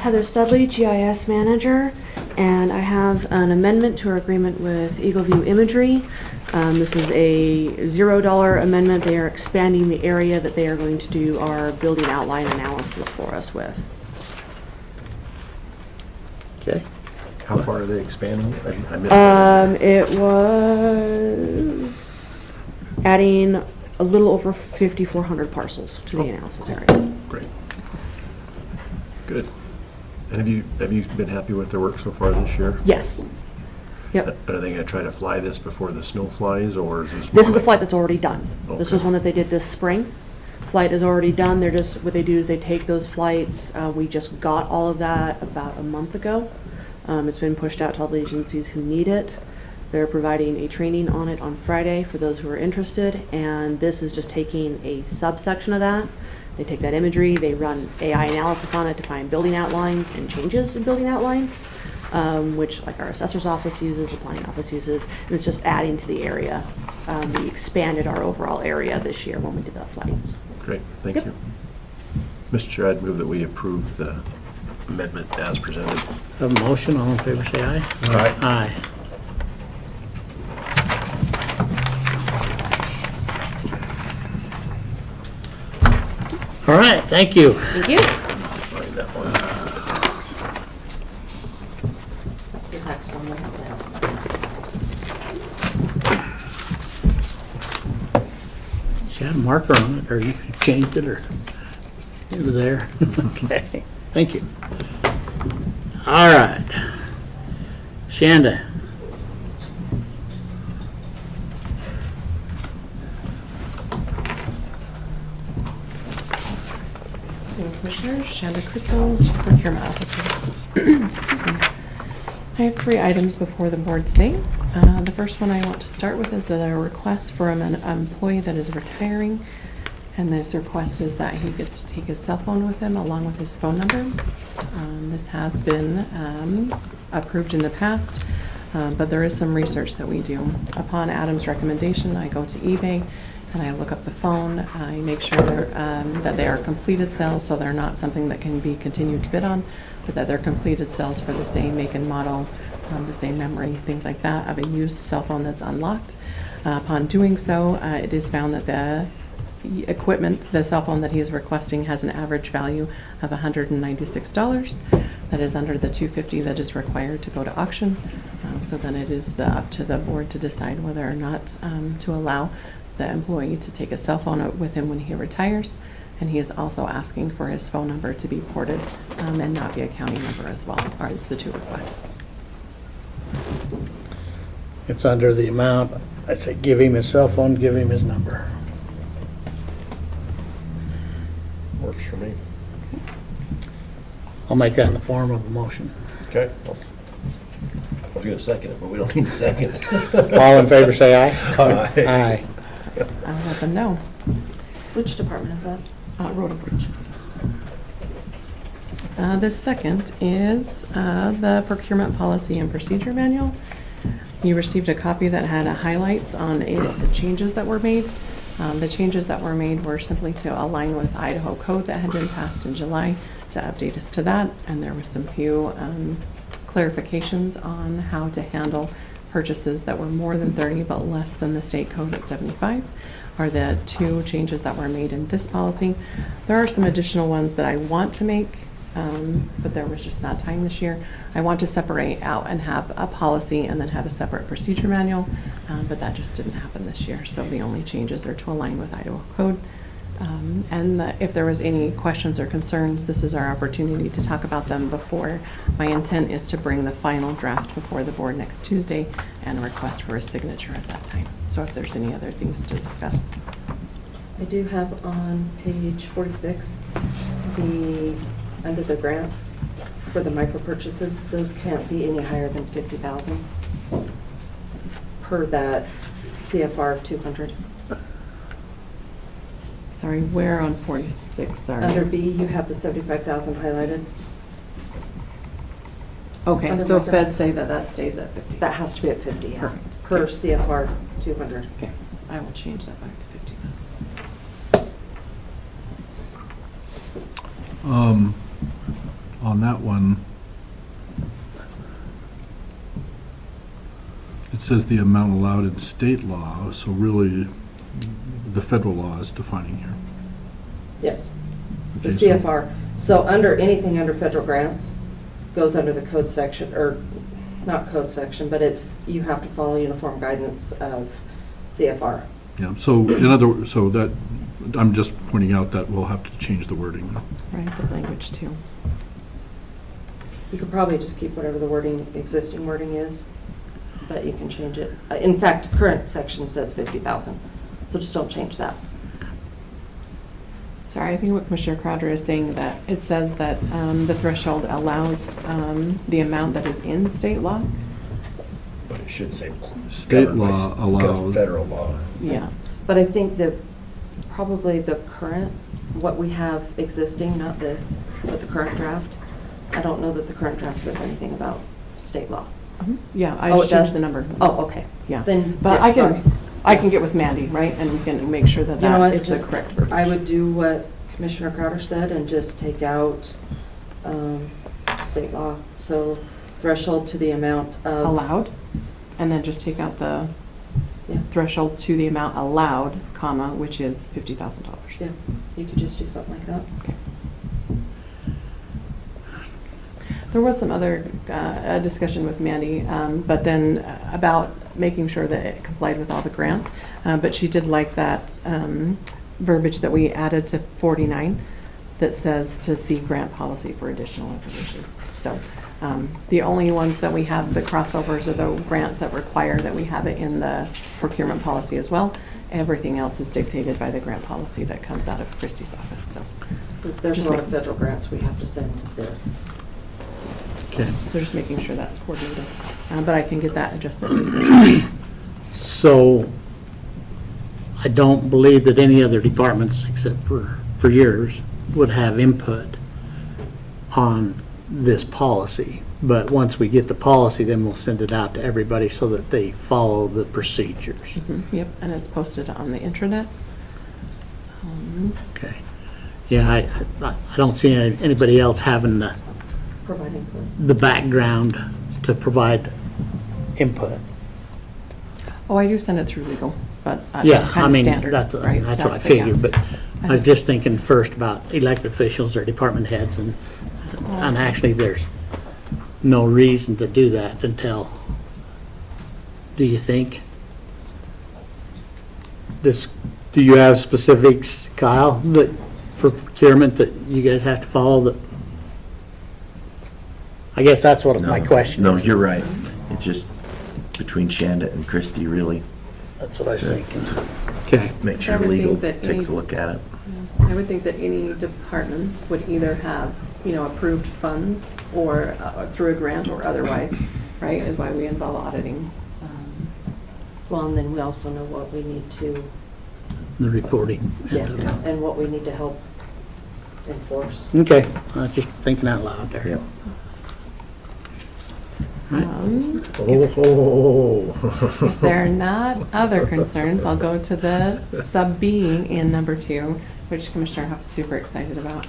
Heather Studley, GIS Manager, and I have an amendment to our agreement with Eagleview Imagery. This is a $0 amendment. They are expanding the area that they are going to do our building outline analysis for us with. Okay. How far are they expanding? I missed that. It was adding a little over 5,400 parcels to the analysis area. Great. Good. And have you been happy with their work so far this year? Yes. Yep. Are they gonna try to fly this before the snow flies, or is this? This is a flight that's already done. This Okay. was one that they did this spring. Flight is already done. They're just, what they do is they take those flights. We just got all of that about a month ago. It's been pushed out to all the agencies who need it. They're providing a training on it on Friday for those who are interested, and this is just taking a subsection of that. They take that imagery, they run AI analysis on it to find building outlines and changes in building outlines, which like our assessor's office uses, the planning office uses, and it's just adding to the area. We expanded our overall area this year when we did that flight. So. Great, thank Yep. you. Mr. Chair, I'd move that we approve the amendment as presented. Have a motion, all in favor say aye. Aye. Aye. All right, thank you. Thank you. Sign that one. That's the tax form we have now. She had a marker on it, or you changed it, or it was there. Okay, thank you. All right. Shanda. Commissioners, Shanda Crystal, Chief Procurement Officer. Excuse me. I have 3 items before the board today. The first one I want to start with is a request from an employee that is retiring. And this request is that he gets to take his cell phone with him along with his phone number. This has been approved in the past, but there is some research that we do. Upon Adam's recommendation, I go to eBay and I look up the phone. I make sure that they are completed sales, so they're not something that can be continued to bid on, but that they're completed sales for the same make and model, the same memory, things like that, of a used cell phone that's unlocked. Upon doing so, it is found that the equipment, the cell phone that he is requesting, has an average value of $196. That is under the $250 that is required to go to auction. So then it is up to the board to decide whether or not to allow the employee to take a cell phone with him when he retires. And he is also asking for his phone number to be ported and not be a county number as well, or it's the 2 requests. It's under the amount, I say give him his cell phone, give him his number. Works for me. I'll make that in the form of a motion. Okay. I was gonna second it, but we don't need to second it. All in favor say aye. Aye. Aye. I'll let them know. Which department is that? Road and Bridge. The second is the Procurement Policy and Procedure Manual. You received a copy that had highlights on the changes that were made. The changes that were made were simply to align with Idaho code that had been passed in July, to update us to that, and there was some few clarifications on how to handle purchases that were more than 30 but less than the state code at 75. are the two changes that were made in this policy. There are some additional ones that I want to make, but there was just not time this year. I want to separate out and have a policy and then have a separate procedure manual, but that just didn't happen this year. So the only changes are to align with Idaho code. If there was any questions or concerns, this is our opportunity to talk about them before. My intent is to bring the final draft before the board next Tuesday and request for a signature at that time. So if there's any other things to discuss. I do have on page 46, under the grants for the micro purchases, those can't be any higher than 50,000 per that CFR 200. Sorry, where on 46? Sorry. Under B, you have the 75,000 highlighted. Okay, Under so micro- Fed say that that stays at 50. That has to be at 50, yeah, Perfect. per Okay. CFR 200. Okay, I will change that back to 50. On that one, it says the amount allowed in state law, so really the federal law is defining here. Yes, the Okay, so- CFR. So under anything under federal grants goes under the code section, or not code section, but it's, you have to follow uniform guidance of CFR. Yeah, so in other words, so that, I'm just pointing out that we'll have to change the wording. Right, the language too. You could probably just keep whatever the wording, existing wording is, but you can change it. In fact, the current section says 50,000, so just don't change that. Sorry, I think what Commissioner Crowder is saying, that it says that the threshold allows the amount that is in state law. But it should say. State governed by law allows. Federal law. Yeah. But I think that probably the current, what we have existing, not this, but the current draft, I don't know that the current draft says anything about state law. Yeah, I Oh, just it does? changed the number. Oh, okay. Yeah. Then, But yeah, I can get with Mandy, right, and we can make sure that You know that what, is the just- correct verbiage. I would do what Commissioner Crowder said and just take out state law. So threshold to the amount of. Allowed, and then just take out the Yeah. threshold to the amount allowed, comma, which is $50,000. Yeah, you could just do something like that. Okay. There was some other discussion with Mandy, but then about making sure that it complied with all the grants. But she did like that verbiage that we added to 49 that says to see grant policy for additional information. So the only ones that we have, the crossovers, are the grants that require that we have it in the procurement policy as well. Everything else is dictated by the grant policy that comes out of Christie's office. So There's just a lot make- of federal grants we have to send this. Okay. So just making sure that's coordinated, but I can get that adjustment. So I don't believe that any other departments, except for yours, would have input on this policy. But once we get the policy, then we'll send it out to everybody so that they follow the procedures. Yep, and it's posted on the intranet. Okay. Yeah, I don't see anybody else having Provide input. the background to provide input. Oh, I do send it through legal, but Yeah, that's I kind of mean, standard, that's right? what I Stuff, yeah. figured, but I was just thinking first about elected officials or department heads, and actually there's no reason to do that until, do you think? Do you have specifics, Kyle, that for procurement that you guys have to follow that? I guess that's what my question No, is. you're right. It's just between Shanda and Christie, really. That's what I was thinking. Okay. Make I sure would legal think that takes a any- look at it. I would think that any department would either have, approved funds or through a grant or otherwise, right, is why we involve auditing. Well, and then we also know what we need to, The reporting. yeah, and what we need to help enforce. Okay, I was just thinking out loud there. Yep. If there are not other concerns, I'll go to the sub B in number 2, which Commissioner Huff is super excited about.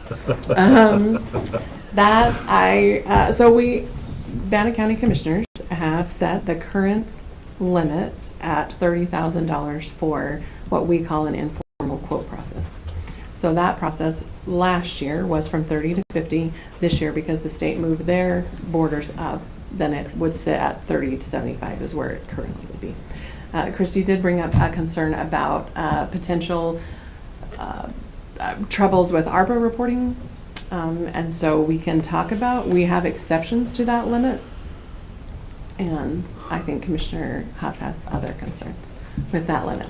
So we, Bannock County Commissioners, have set the current limit at $30,000 for what we call an informal quote process. So that process last year was from 30 to 50. This year, because the state moved their borders up, then it would sit at 30 to 75 is where it currently would be. Christy did bring up a concern about potential troubles with ARPA reporting. And so we can talk about, we have exceptions to that limit. And I think Commissioner Huff has other concerns with that limit.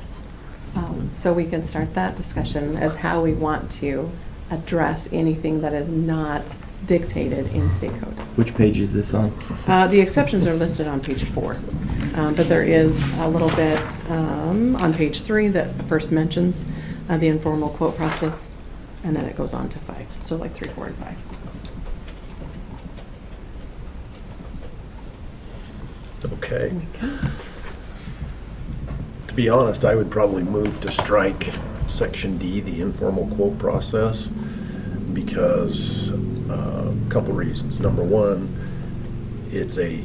So we can start that discussion as how we want to address anything that is not dictated in state code. Which page is this on? The exceptions are listed on page 4, but there is a little bit on page 3 that first mentions the informal quote process, and then it goes on to 5. So like 3, 4, and 5. Okay. To be honest, I would probably move to strike section D, the informal quote process, because a couple reasons. Number one, it's a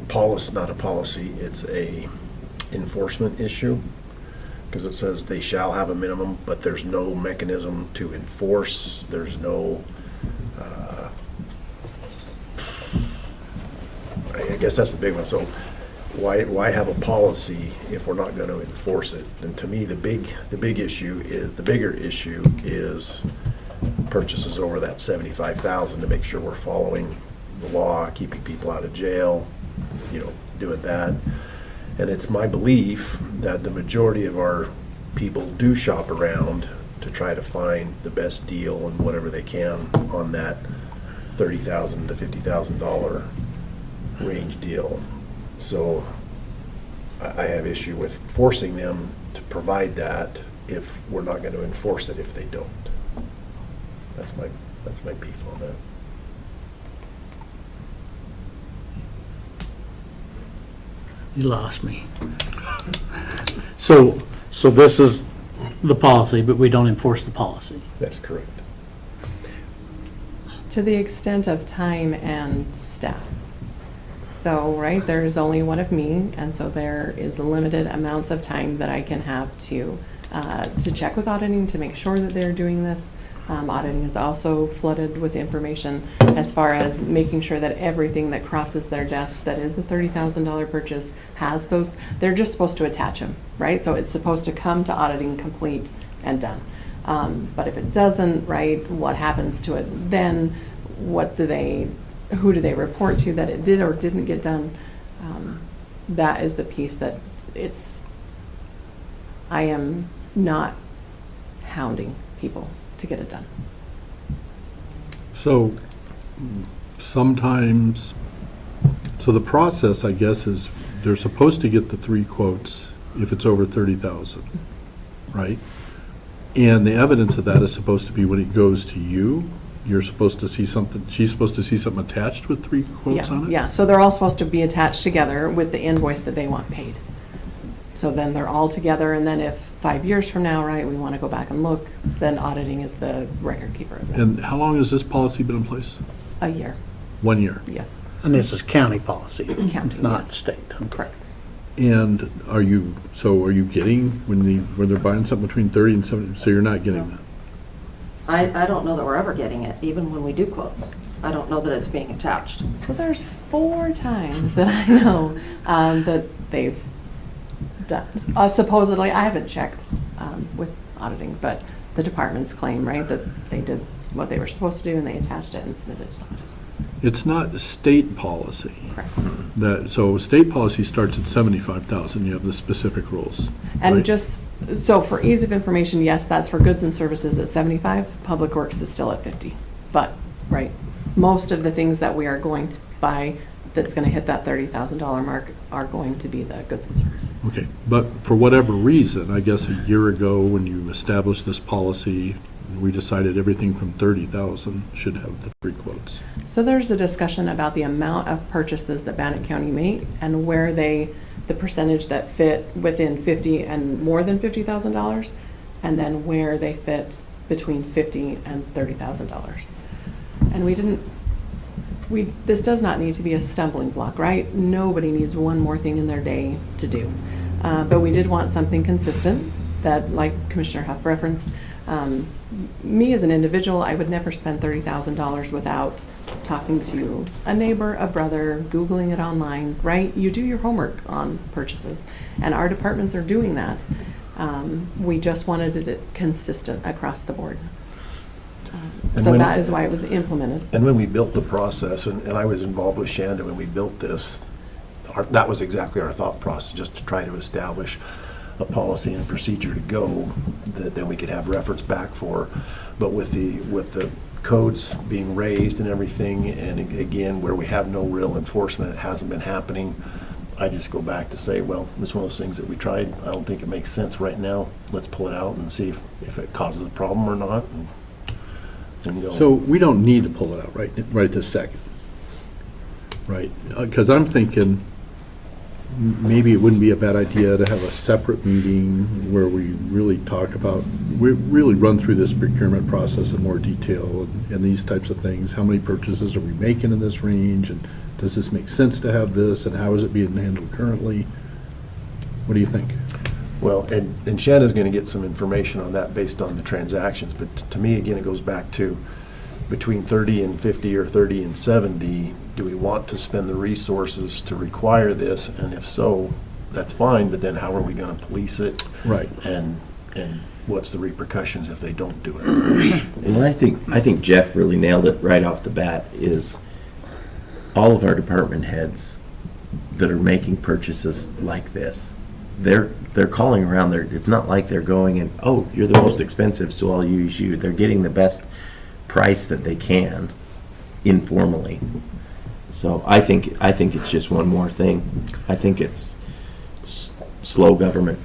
policy, not a policy, it's a enforcement issue, because it says they shall have a minimum, but there's no mechanism to enforce. There's no, I guess that's the big one. So why have a policy if we're not going to enforce it? And to me, the bigger issue is purchases over that 75,000 to make sure we're following the law, keeping people out of jail, doing that. And it's my belief that the majority of our people do shop around to try to find the best deal and whatever they can on that $30,000 to $50,000 range deal. So I have issue with forcing them to provide that if we're not going to enforce it if they don't. That's my beef on that. You lost me. So this is the policy, but we don't enforce the policy. That's correct. To the extent of time and staff. So, right, there's only one of me, and so there is limited amounts of time that I can have to check with auditing to make sure that they're doing this. Auditing is also flooded with information as far as making sure that everything that crosses their desk that is a $30,000 purchase has those. They're just supposed to attach them, right? So it's supposed to come to auditing complete and done. But if it doesn't, right, what happens to it then? Who do they report to that it did or didn't get done? That is the piece that I am not hounding people to get it done. So sometimes, the process, I guess, is they're supposed to get the 3 quotes if it's over 30,000, right? And the evidence of that is supposed to be when it goes to you. You're supposed to see something, she's supposed to see something attached with 3 quotes on it? Yeah, so they're all supposed to be attached together with the invoice that they want paid. So then they're all together, and then if 5 years from now, right, we want to go back and look, then auditing is the record keeper of that. And how long has this policy been in place? A year, 1 year? yes. And this is county policy, County, not yes. state. Correct. And are you getting, when they're buying something between 30 and 70, so you're not getting that? I don't know that we're ever getting it, even when we do quotes. I don't know that it's being attached. So there's 4 times that I know that they've done. Supposedly, I haven't checked with auditing, but the departments claim, right, that they did what they were supposed to do and they attached it and submitted it. It's not state policy. Correct. So state policy starts at 75,000, you have the specific rules. And right? just, so for ease of information, yes, that's for goods and services at 75, Public Works is still at 50. But, right, most of the things that we are going to buy that's going to hit that $30,000 mark are going to be the goods and services. Okay, but for whatever reason, I guess a year ago when you established this policy, we decided everything from 30,000 should have the 3 quotes. So there's a discussion about the amount of purchases that Bannock County make and where the percentage that fit within 50 and more than $50,000, and then where they fit between $50,000 and $30,000. And we didn't this does not need to be a stumbling block, right? Nobody needs one more thing in their day to do. But we did want something consistent that, like Commissioner Huff referenced, me as an individual, I would never spend $30,000 without talking to a neighbor, a brother, Googling it online, right? You do your homework on purchases, and our departments are doing that. We just wanted it consistent across the board. So that is why it was implemented. And when we built the process, and I was involved with Shanda when we built this, that was exactly our thought process, just to try to establish a policy and a procedure to go that then we could have reference back for. But with the codes being raised and everything, and again, where we have no real enforcement, it hasn't been happening, I just go back to say, well, it's one of those things that we tried. I don't think it makes sense right now. Let's pull it out and see if it causes a problem or not. And go. So we don't need to pull it out right this second, right? Because I'm thinking maybe it wouldn't be a bad idea to have a separate meeting where we really we really run through this procurement process in more detail and these types of things. How many purchases are we making in this range, and does this make sense to have this, and how is it being handled currently? What do you think? Well, and Shanna's going to get some information on that based on the transactions, but to me, again, it goes back to between 30 and 50 or 30 and 70, do we want to spend the resources to require this? And if so, that's fine, but then how are we going to police it? Right. And what's the repercussions if they don't do it? And I think Jeff really nailed it right off the bat. Is all of our department heads that are making purchases like this, they're calling around. It's not like they're going and, oh, you're the most expensive, so I'll use you. They're getting the best price that they can informally. So I think it's just one more thing. I think it's slow government.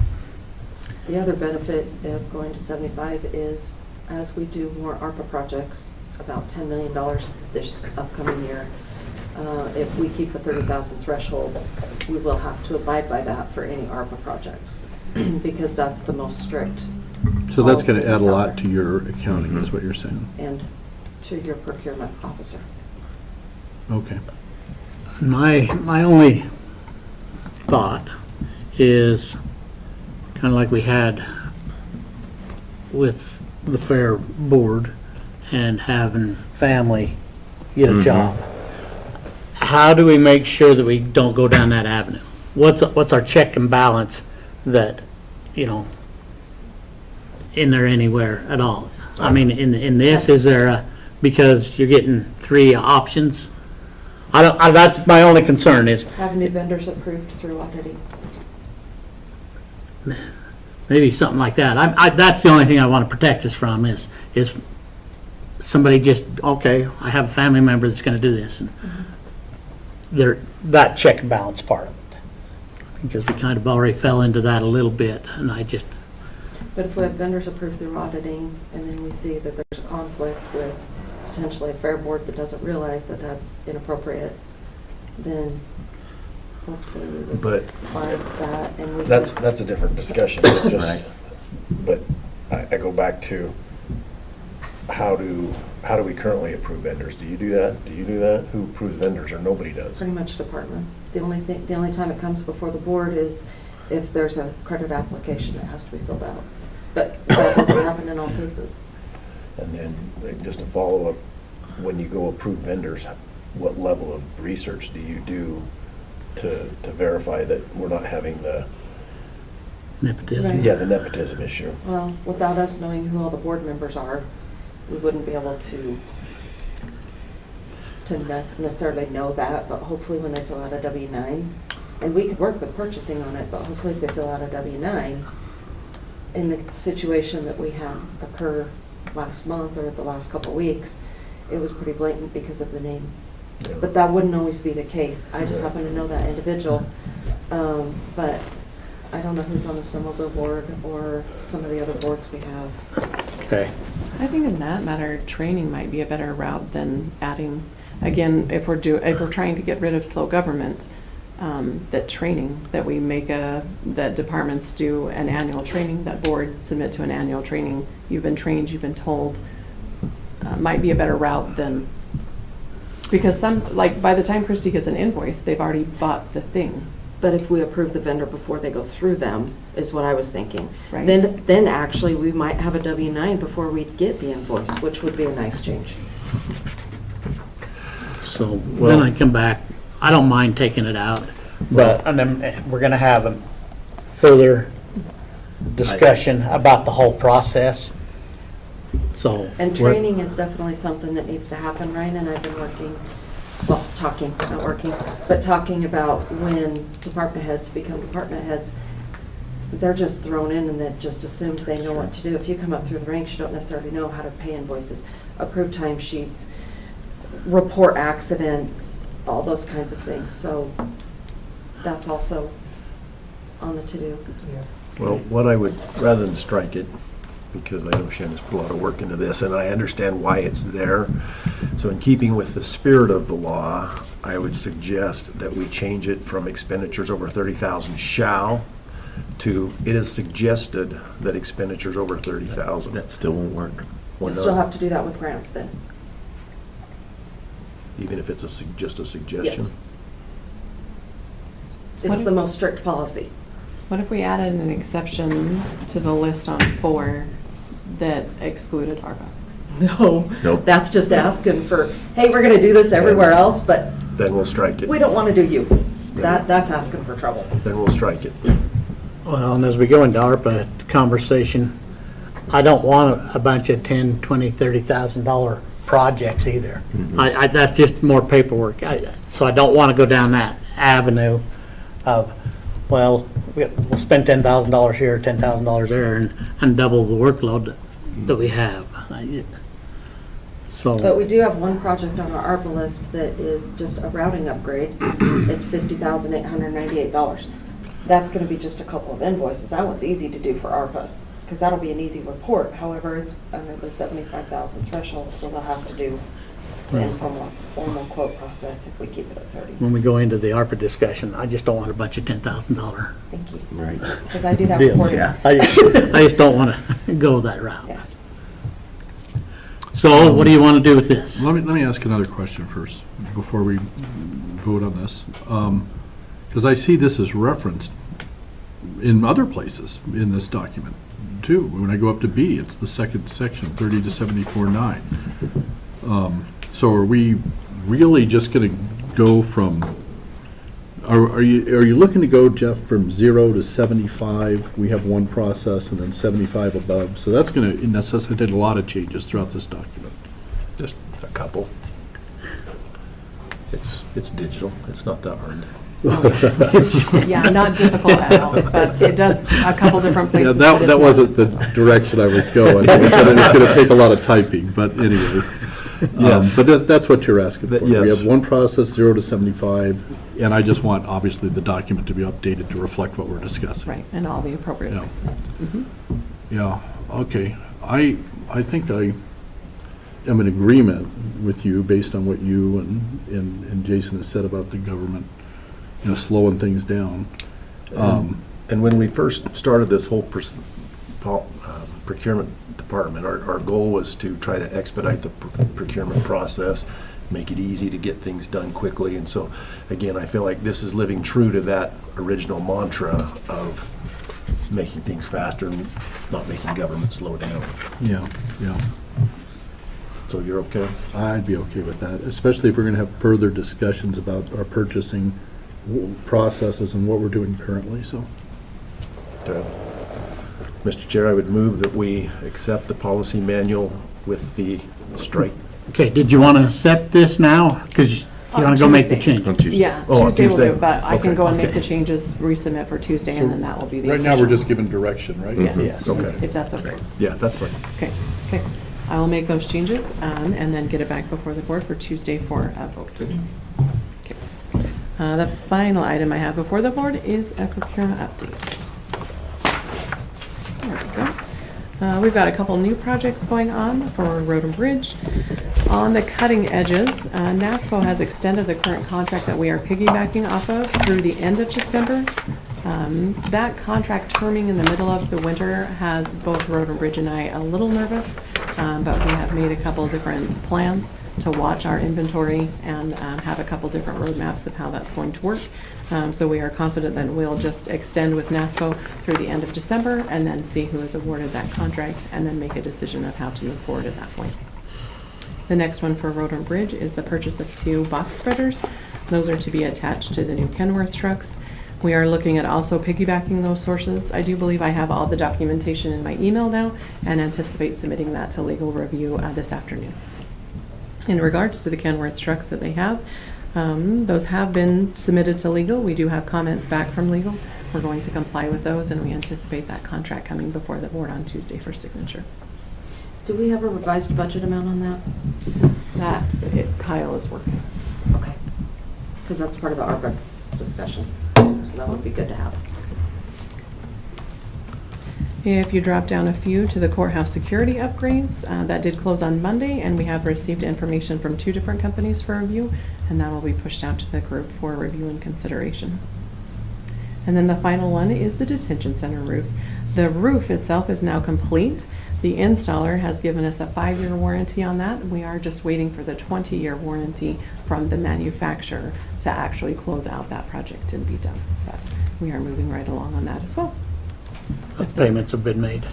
The other benefit of going to 75 is, as we do more ARPA projects, about $10 million this upcoming year, if we keep the 30,000 threshold, we will have to abide by that for any ARPA project, because that's the most strict. So that's going to add a policy lot that's out to your accounting, is what you're saying? there. And to your procurement officer. Okay. My only thought is kind of like we had with the fair board and having family get a job. How do we make sure that we don't go down that avenue? What's our check and balance that, in there anywhere at all? I mean, in this, is there because you're getting 3 options? That's my only concern is Have new vendors approved through auditing. maybe something like that. That's the only thing I want to protect us from is somebody just, okay, I have a family member that's going to do this. And that check and balance part of it. Because we kind of already fell into that a little bit, and But if we have vendors approved through auditing, and then we see that there's a conflict with potentially a fair board that doesn't realize that that's inappropriate, then hopefully we would But find that, and we that's can- a different discussion. Right. But I go back to how do we currently approve vendors? Do you do that? Do you do that? Who approves vendors, or nobody does? pretty much departments. The only time it comes before the board is if there's a credit application that has to be filled out. But that doesn't happen in all cases. And then, just to follow up, when you go approve vendors, what level of research do you do to verify that we're not having the nepotism. the nepotism issue? Well, without us knowing who all the board members are, we wouldn't be able to not necessarily know that, but hopefully when they fill out a W-9, and we could work with purchasing on it, but hopefully if they fill out a W-9, in the situation that we had occur last month or the last couple of weeks, it was pretty blatant because of the name. Yeah. But that wouldn't always be the case. I just happen to know that individual. But I don't know who's on the snowmobile board or some of the other boards we have. Okay. I think in that matter, training might be a better route than adding, again, if we're trying to get rid of slow government, that training, that we make that departments do an annual training, that boards submit to an annual training. You've been trained, you've been told, might be a better route than Because some, like, by the time Christie gets an invoice, they've already bought the thing. But if we approve the vendor before they go through them, is what I was thinking. Right. Then actually, we might have a W-9 before we get the invoice, which would be a nice change. So then I come back, I don't mind taking it out, but, and then we're gonna have a further discussion about the whole process. So. And training is definitely something that needs to happen, Ryan, and I've been working, well, talking, not working, but talking about when department heads become department heads, they're just thrown in and they just assumed they know what to do. If you come up through the ranks, you don't necessarily know how to pay invoices, approve timesheets, report accidents, all those kinds of things. So that's also on the to-do. Yeah. Well, what I would, rather than strike it, because I know Shanna's put a lot of work into this, and I understand why it's there. So in keeping with the spirit of the law, I would suggest that we change it from expenditures over 30,000 shall to it is suggested that expenditures over 30,000. That still won't work. You'll still have to do that with grants then. Even if it's just a suggestion? Yes. It's the most strict policy. What if we added an exception to the list on 4 that excluded ARPA? No. Nope. That's just asking for, hey, we're gonna do this everywhere else, but Then we'll strike it. we don't wanna do you. That's asking for trouble. Then we'll strike it. Well, and as we go into ARPA conversation, I don't want a bunch of $10,000, $20,000, $30,000 projects either. That's just more paperwork. So I don't want to go down that avenue of, well, we'll spend $10,000 here, $10,000 there, and double the workload that we have. So. But we do have one project on our ARPA list that is just a routing upgrade. It's $50,898. That's gonna be just a couple of invoices. That one's easy to do for ARPA, because that'll be an easy report. However, it's under the 75,000 threshold, so they'll have to do the informal, formal quote process if we keep it at 30. When we go into the ARPA discussion, I just don't want a bunch of $10,000 Thank you. Right. Because I do that deals. reporting. Yeah. I just don't want to go that route. Yeah. So what do you want to do with this? Let me ask another question first, before we vote on this. Because I see this is referenced in other places in this document, too. When I go up to B, it's the second section, 30 to 74.9. So are we really just going to go from, are you looking to go, Jeff, from 0 to 75? We have one process and then 75 above. So that's going to necessitate a lot of changes throughout this document. Just a couple. It's digital. It's not that hard. Yeah, not difficult at all, but it does a couple different places. Yeah, that wasn't the direction I was going. I said it was going to take a lot of typing, but anyway. Yes. So that's what you're asking for. Yes. We have one process, 0 to 75, and I just want, obviously, the document to be updated to reflect what we're discussing. Right, and all the appropriate Yeah. places. Yeah, okay. I think I am in agreement with you based on what you and Jason has said about the government, slowing things down. And when we first started this whole procurement department, our goal was to try to expedite the procurement process, make it easy to get things done quickly. And so, again, I feel like this is living true to that original mantra of making things faster and not making government slow down. Yeah. So you're okay? I'd be okay with that, especially if we're going to have further discussions about our purchasing processes and what we're doing currently, so. Okay. Mr. Chair, I would move that we accept the policy manual with the strike. Okay, did you want to accept this now? Because you want to go make the change. On Tuesday. Yeah, Oh, on Tuesday will do, Tuesday? it, but I can Okay, go and make okay. the changes, resubmit for Tuesday, and then that will be the Right now, we're official. just giving direction, right? Yes, Okay. if that's okay. Yeah, that's fine. Okay. I will make those changes and then get it back before the board for Tuesday for a vote. Okay. The final item I have before the board is a procurement update. There we go. We've got a couple new projects going on for Road and Bridge. On the cutting edges, NASPO has extended the current contract that we are piggybacking off of through the end of December. That contract terming in the middle of the winter has both Road and Bridge and I a little nervous, but we have made a couple different plans to watch our inventory and have a couple different roadmaps of how that's going to work. So we are confident that we'll just extend with NASPO through the end of December and then see who is awarded that contract and then make a decision of how to move forward at that point. The next one for Road and Bridge is the purchase of 2 box spreaders. Those are to be attached to the new Kenworth trucks. We are looking at also piggybacking those sources. I do believe I have all the documentation in my email now and anticipate submitting that to legal review this afternoon. In regards to the Kenworth trucks that they have, those have been submitted to legal. We do have comments back from legal. We're going to comply with those, and we anticipate that contract coming before the board on Tuesday for signature. Do we have a revised budget amount on that? Kyle is working. Okay. Because that's part of the ARPA discussion, so that would be good to have. If you drop down a few to the courthouse security upgrades, that did close on Monday, and we have received information from 2 different companies for review, and that will be pushed out to the group for review and consideration. And then the final one is the detention center roof. The roof itself is now complete. The installer has given us a 5-year warranty on that. We are just waiting for the 20-year warranty from the manufacturer to actually close out that project and be done. But we are moving right along on that as well. What payments have been made?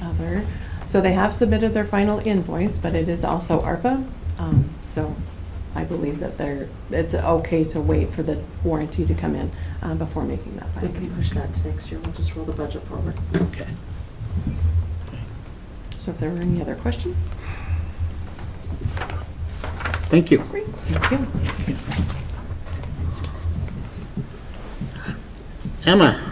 So they have submitted their final invoice, but it is also ARPA. So I believe that it's okay to wait for the warranty to come in before making that final. We can push that to next year. We'll just roll the budget forward. Okay. So if there were any other questions? Thank you. Great, thank you. Emma?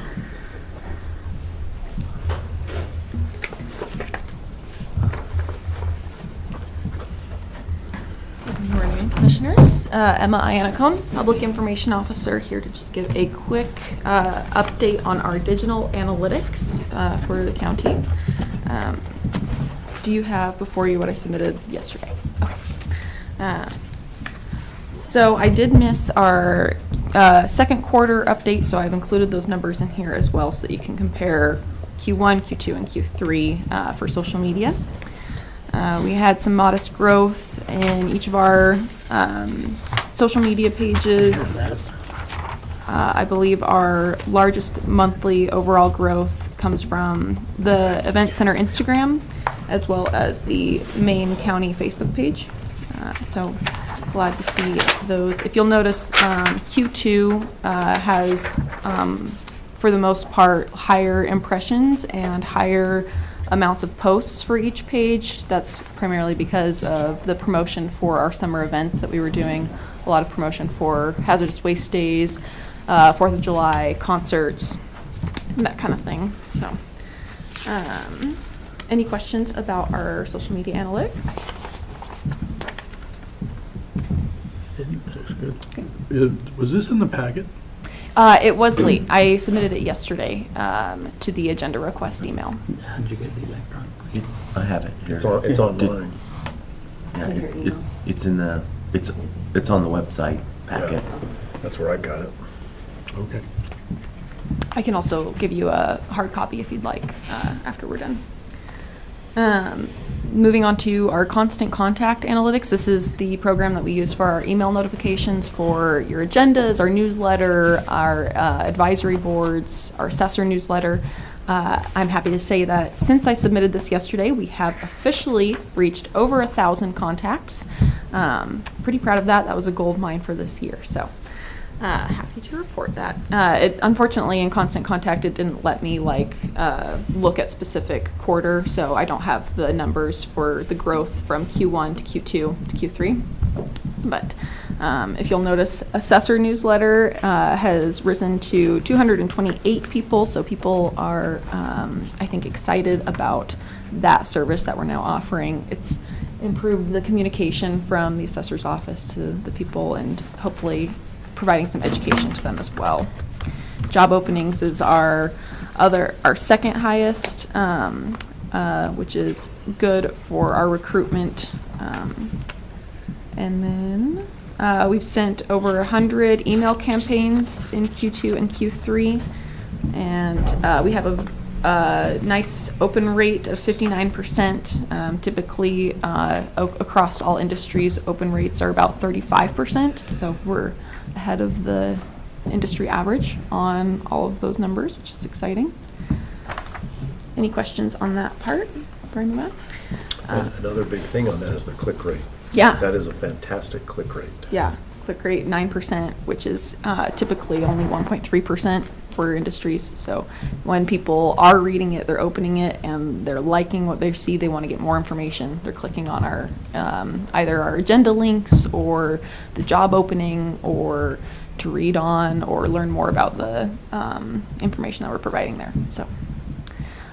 Good morning, Commissioners. Emma Iannacone, Public Information Officer, here to just give a quick update on our digital analytics for the county. Do you have before you what I submitted yesterday? Okay. So I did miss our second quarter update, so I've included those numbers in here as well so that you can compare Q1, Q2, and Q3 for social media. We had some modest growth in each of our social media pages. I believe our largest monthly overall growth comes from the Event Center Instagram, as well as the main county Facebook page. So glad to see those. If you'll notice, Q2 has, for the most part, higher impressions and higher amounts of posts for each page. That's primarily because of the promotion for our summer events that we were doing. A lot of promotion for hazardous waste days, 4th of July, concerts, that kind of thing. So, any questions about our social media analytics? Looks good. Was this in the packet? It was late. I submitted it yesterday to the agenda request email. How did you get the electronic? I have it here. It's online. Yeah, It's in your email. it's on the website packet. That's where I got it. Okay. I can also give you a hard copy if you'd like after we're done. Moving on to our constant contact analytics. This is the program that we use for our email notifications for your agendas, our newsletter, our advisory boards, our assessor newsletter. I'm happy to say that since I submitted this yesterday, we have officially reached over 1,000 contacts. Pretty proud of that. That was a gold mine for this year. So happy to report that. Unfortunately, in Constant Contact, it didn't let me look at specific quarter, so I don't have the numbers for the growth from Q1 to Q2 to Q3. But if you'll notice, assessor newsletter has risen to 228 people, so people are, I think, excited about that service that we're now offering. It's improved the communication from the assessor's office to the people and hopefully providing some education to them as well. Job openings is our second highest, which is good for our recruitment. And then we've sent over 100 email campaigns in Q2 and Q3, and we have nice open rate of 59%. Typically, across all industries, open rates are about 35%. So we're ahead of the industry average on all of those numbers, which is exciting. Any questions on that part? Bring them up. Another big thing on that is the click rate. Yeah. That is a fantastic click rate. Yeah, click rate 9%, which is typically only 1.3% for industries. So when people are reading it, they're opening it, and they're liking what they see, they want to get more information. They're clicking on our either our agenda links or the job opening, or to read on or learn more about the information that we're providing there. So.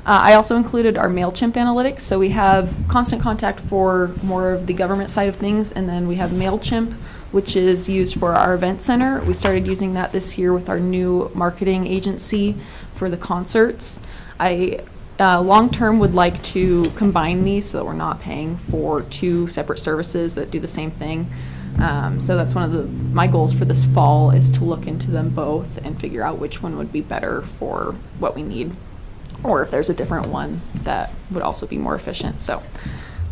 I also included our MailChimp analytics. So we have Constant Contact for more of the government side of things, and then we have MailChimp, which is used for our event center. We started using that this year with our new marketing agency for the concerts. I long-term would like to combine these so that we're not paying for two separate services that do the same thing. So that's one of my goals for this fall, is to look into them both and figure out which one would be better for what we need, or if there's a different one that would also be more efficient. So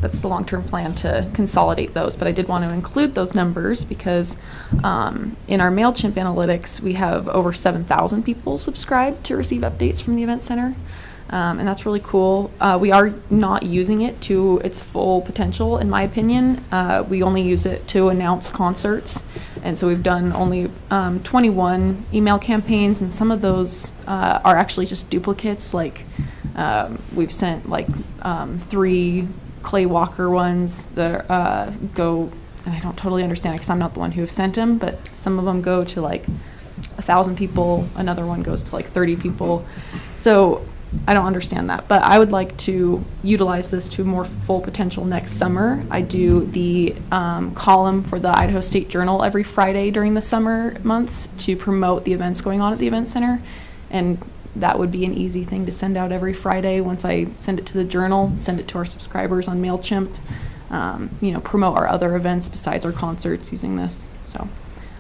that's the long-term plan, to consolidate those. But I did want to include those numbers because in our MailChimp analytics, we have over 7,000 people subscribed to receive updates from the Event Center. And that's really cool. We are not using it to its full potential, in my opinion. We only use it to announce concerts. And so we've done only 21 email campaigns, and some of those are actually just duplicates. Like we've sent like 3 Clay Walker ones that go, and I don't totally understand it because I'm not the one who sent them, but some of them go to like 1,000 people. Another one goes to like 30 people. So I don't understand that, but I would like to utilize this to more full potential next summer. I do the column for the Idaho State Journal every Friday during the summer months to promote the events going on at the Event Center, and that would be an easy thing to send out every Friday. Once I send it to the Journal, send it to our subscribers on MailChimp, promote our other events besides our concerts using this. So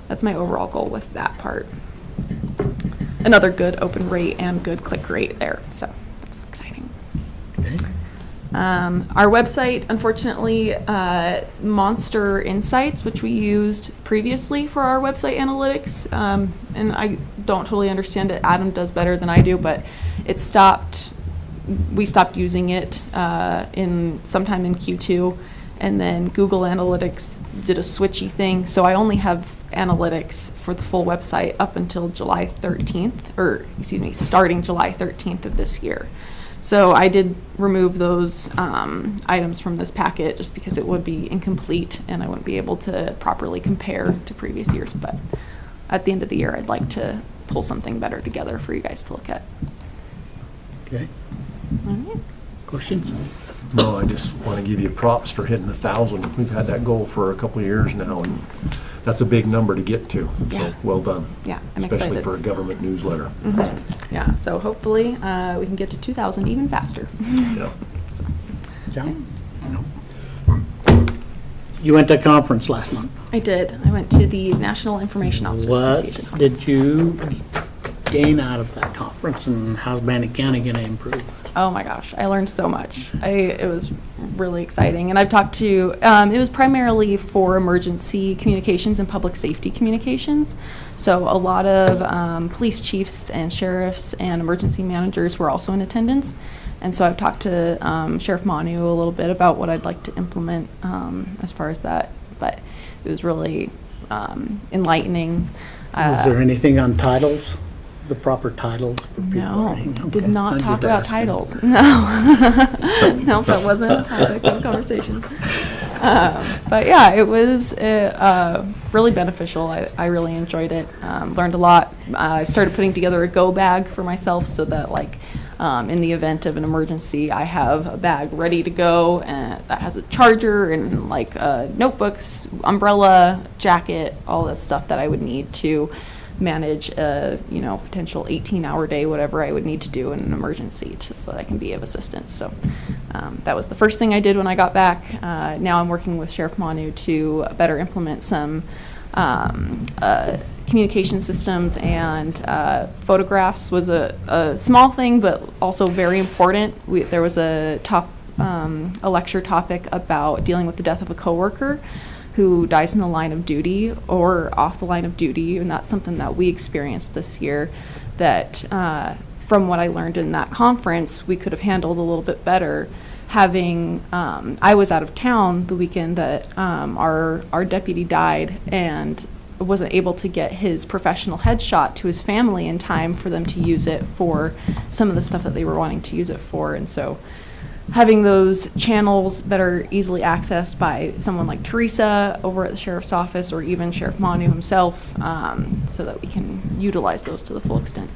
that's my overall goal with that part. Another good open rate and good click rate there, so that's exciting. Okay. Our website, unfortunately, Monster Insights, which we used previously for our website analytics, and I don't totally understand it. Adam does better than I do, but it stopped. We stopped using it sometime in Q2, and then Google Analytics did a switchy thing, so I only have analytics for the full website up until July 13th, or excuse me, starting July 13th of this year. So I did remove those items from this packet just because it would be incomplete and I wouldn't be able to properly compare to previous years. But at the end of the year, I'd like to pull something better together for you guys to look at. Okay. All right. Questions? No, I just want to give you props for hitting 1,000. We've had that goal for a couple of years now, and that's a big number to get to. Yeah. So well done. Yeah, I'm Especially excited. for a government newsletter. Mm-hmm. Yeah, so hopefully we can get to 2,000 even faster. Yeah. So, John? You went to a conference last month. I did. I went to the National Information Officers Association. What did you gain out of that conference, and how's Bannock County going to improve? Oh my gosh, I learned so much. It was really exciting. And I've talked to, it was primarily for emergency communications and public safety communications. So a lot of police chiefs and sheriffs and emergency managers were also in attendance. And so I've talked to Sheriff Manu a little bit about what I'd like to implement as far as that. But it was really enlightening. Was there anything on titles? The proper titles for people? No, Okay. did not I'm talk just about asking. titles. No, no, that wasn't a topic of conversation. But yeah, it was really beneficial. I really enjoyed it. Learned a lot. I started putting together a go bag for myself so that like in the event of an emergency, I have a bag ready to go and that has a charger and like notebooks, umbrella, jacket, all that stuff that I would need to manage a potential 18-hour day, whatever I would need to do in an emergency so that I can be of assistance. So that was the first thing I did when I got back. Now I'm working with Sheriff Manu to better implement some communication systems and photographs was a small thing, but also very important. There was a lecture topic about dealing with the death of a coworker who dies in the line of duty or off the line of duty, and that's something that we experienced this year that from what I learned in that conference, we could have handled a little bit better. Having, I was out of town the weekend that our deputy died and wasn't able to get his professional headshot to his family in time for them to use it for some of the stuff that they were wanting to use it for. And so having those channels that are easily accessed by someone like Teresa over at the sheriff's office or even Sheriff Manu himself, so that we can utilize those to the full extent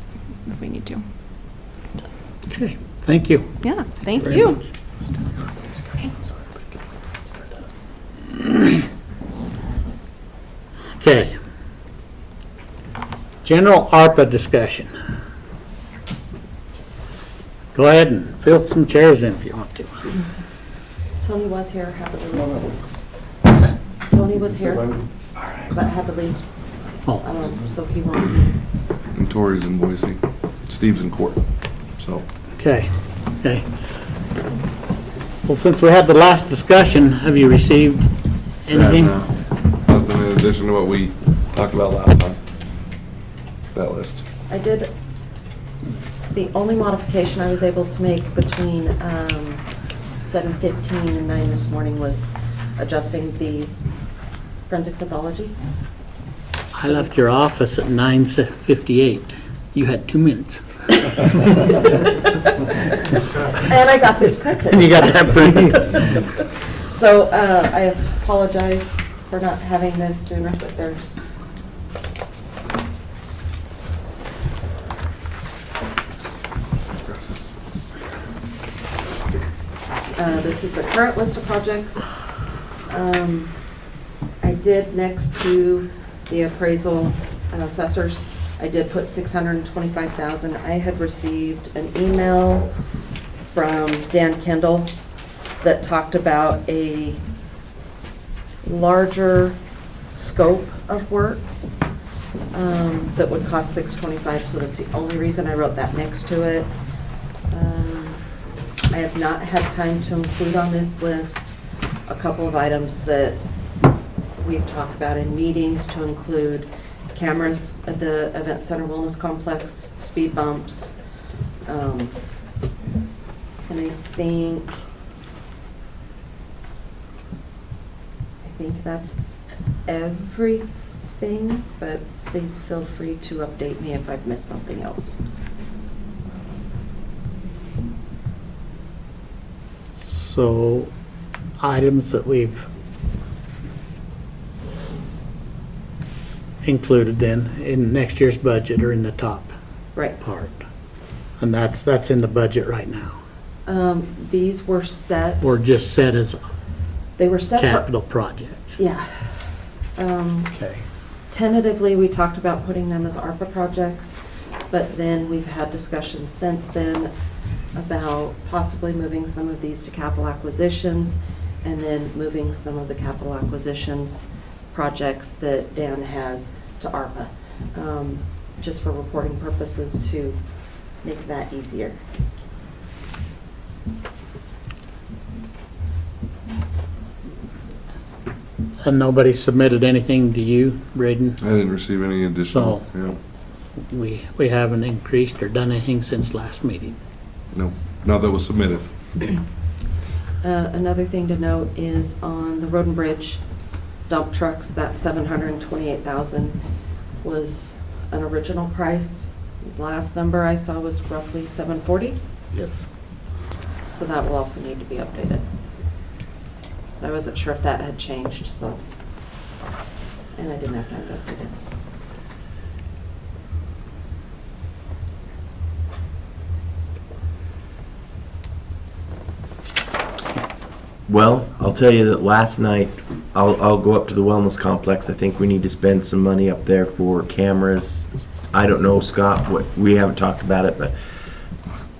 if we need to. Okay, thank you. Yeah, thank Very you. much. Okay. General ARPA discussion. Go ahead and fill some chairs in if you want to. Tony was here, had to leave. Tony was here, but had to leave. Oh. So he won't be. And Tori's in Boise. Steve's in court, so. Okay, okay. Well, since we had the last discussion, have you received anything? Nothing in addition to what we talked about last time. That list. I did, the only modification I was able to make between 7:15 and 9 this morning was adjusting the forensic pathology. I left your office at 9:58. You had 2 minutes. And I got this printed. And you got that printed. So I apologize for not having this sooner, but there's. This is the current list of projects. I did, next to the appraisal assessors, I did put 625,000. I had received an email from Dan Kendall that talked about a larger scope of work that would cost 625, so that's the only reason I wrote that next to it. I have not had time to include on this list a couple of items that we've talked about in meetings, to include cameras at the Event Center Wellness Complex, speed bumps, and I think that's everything, but please feel free to update me if I've missed something else. So, items that we've included then in next year's budget are in the top Right. part. And that's in the budget right now. These were set. Or just set as They were set. capital projects. Yeah. Okay. Tentatively, we talked about putting them as ARPA projects, but then we've had discussions since then about possibly moving some of these to capital acquisitions, and then moving some of the capital acquisitions projects that Dan has to ARPA, just for reporting purposes to make that easier. And nobody submitted anything to you, Braden? I didn't receive any additional, So, we haven't increased or done anything since last meeting. no, not that was submitted. Another thing to note is on the road and bridge dump trucks, that 728,000 was an original price. Last number I saw was roughly 740. Yes. So that will also need to be updated. I wasn't sure if that had changed, so, and I didn't have time to update it. Well, I'll tell you that last night, I'll go up to the wellness complex. I think we need to spend some money up there for cameras. I don't know, Scott, we haven't talked about it, but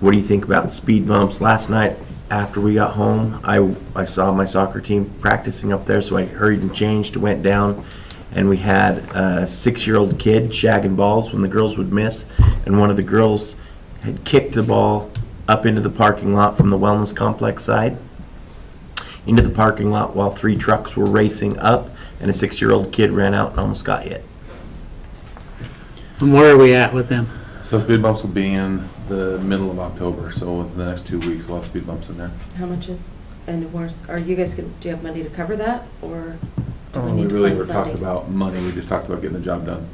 what do you think about speed bumps? Last night, after we got home, I saw my soccer team practicing up there, so I hurried and changed, went down, and we had a 6-year-old kid shagging balls when the girls would miss, and one of the girls had kicked the ball up into the parking lot from the wellness complex side, into the parking lot while 3 trucks were racing up, and a 6-year-old kid ran out and almost got hit. And where are we at with them? So speed bumps will be in the middle of October, so within the next 2 weeks, we'll have speed bumps in there. How much is, and where's, are you guys, do you have money to cover that, or do we We need to really find were talking funding? about money, we just talked about getting the job done.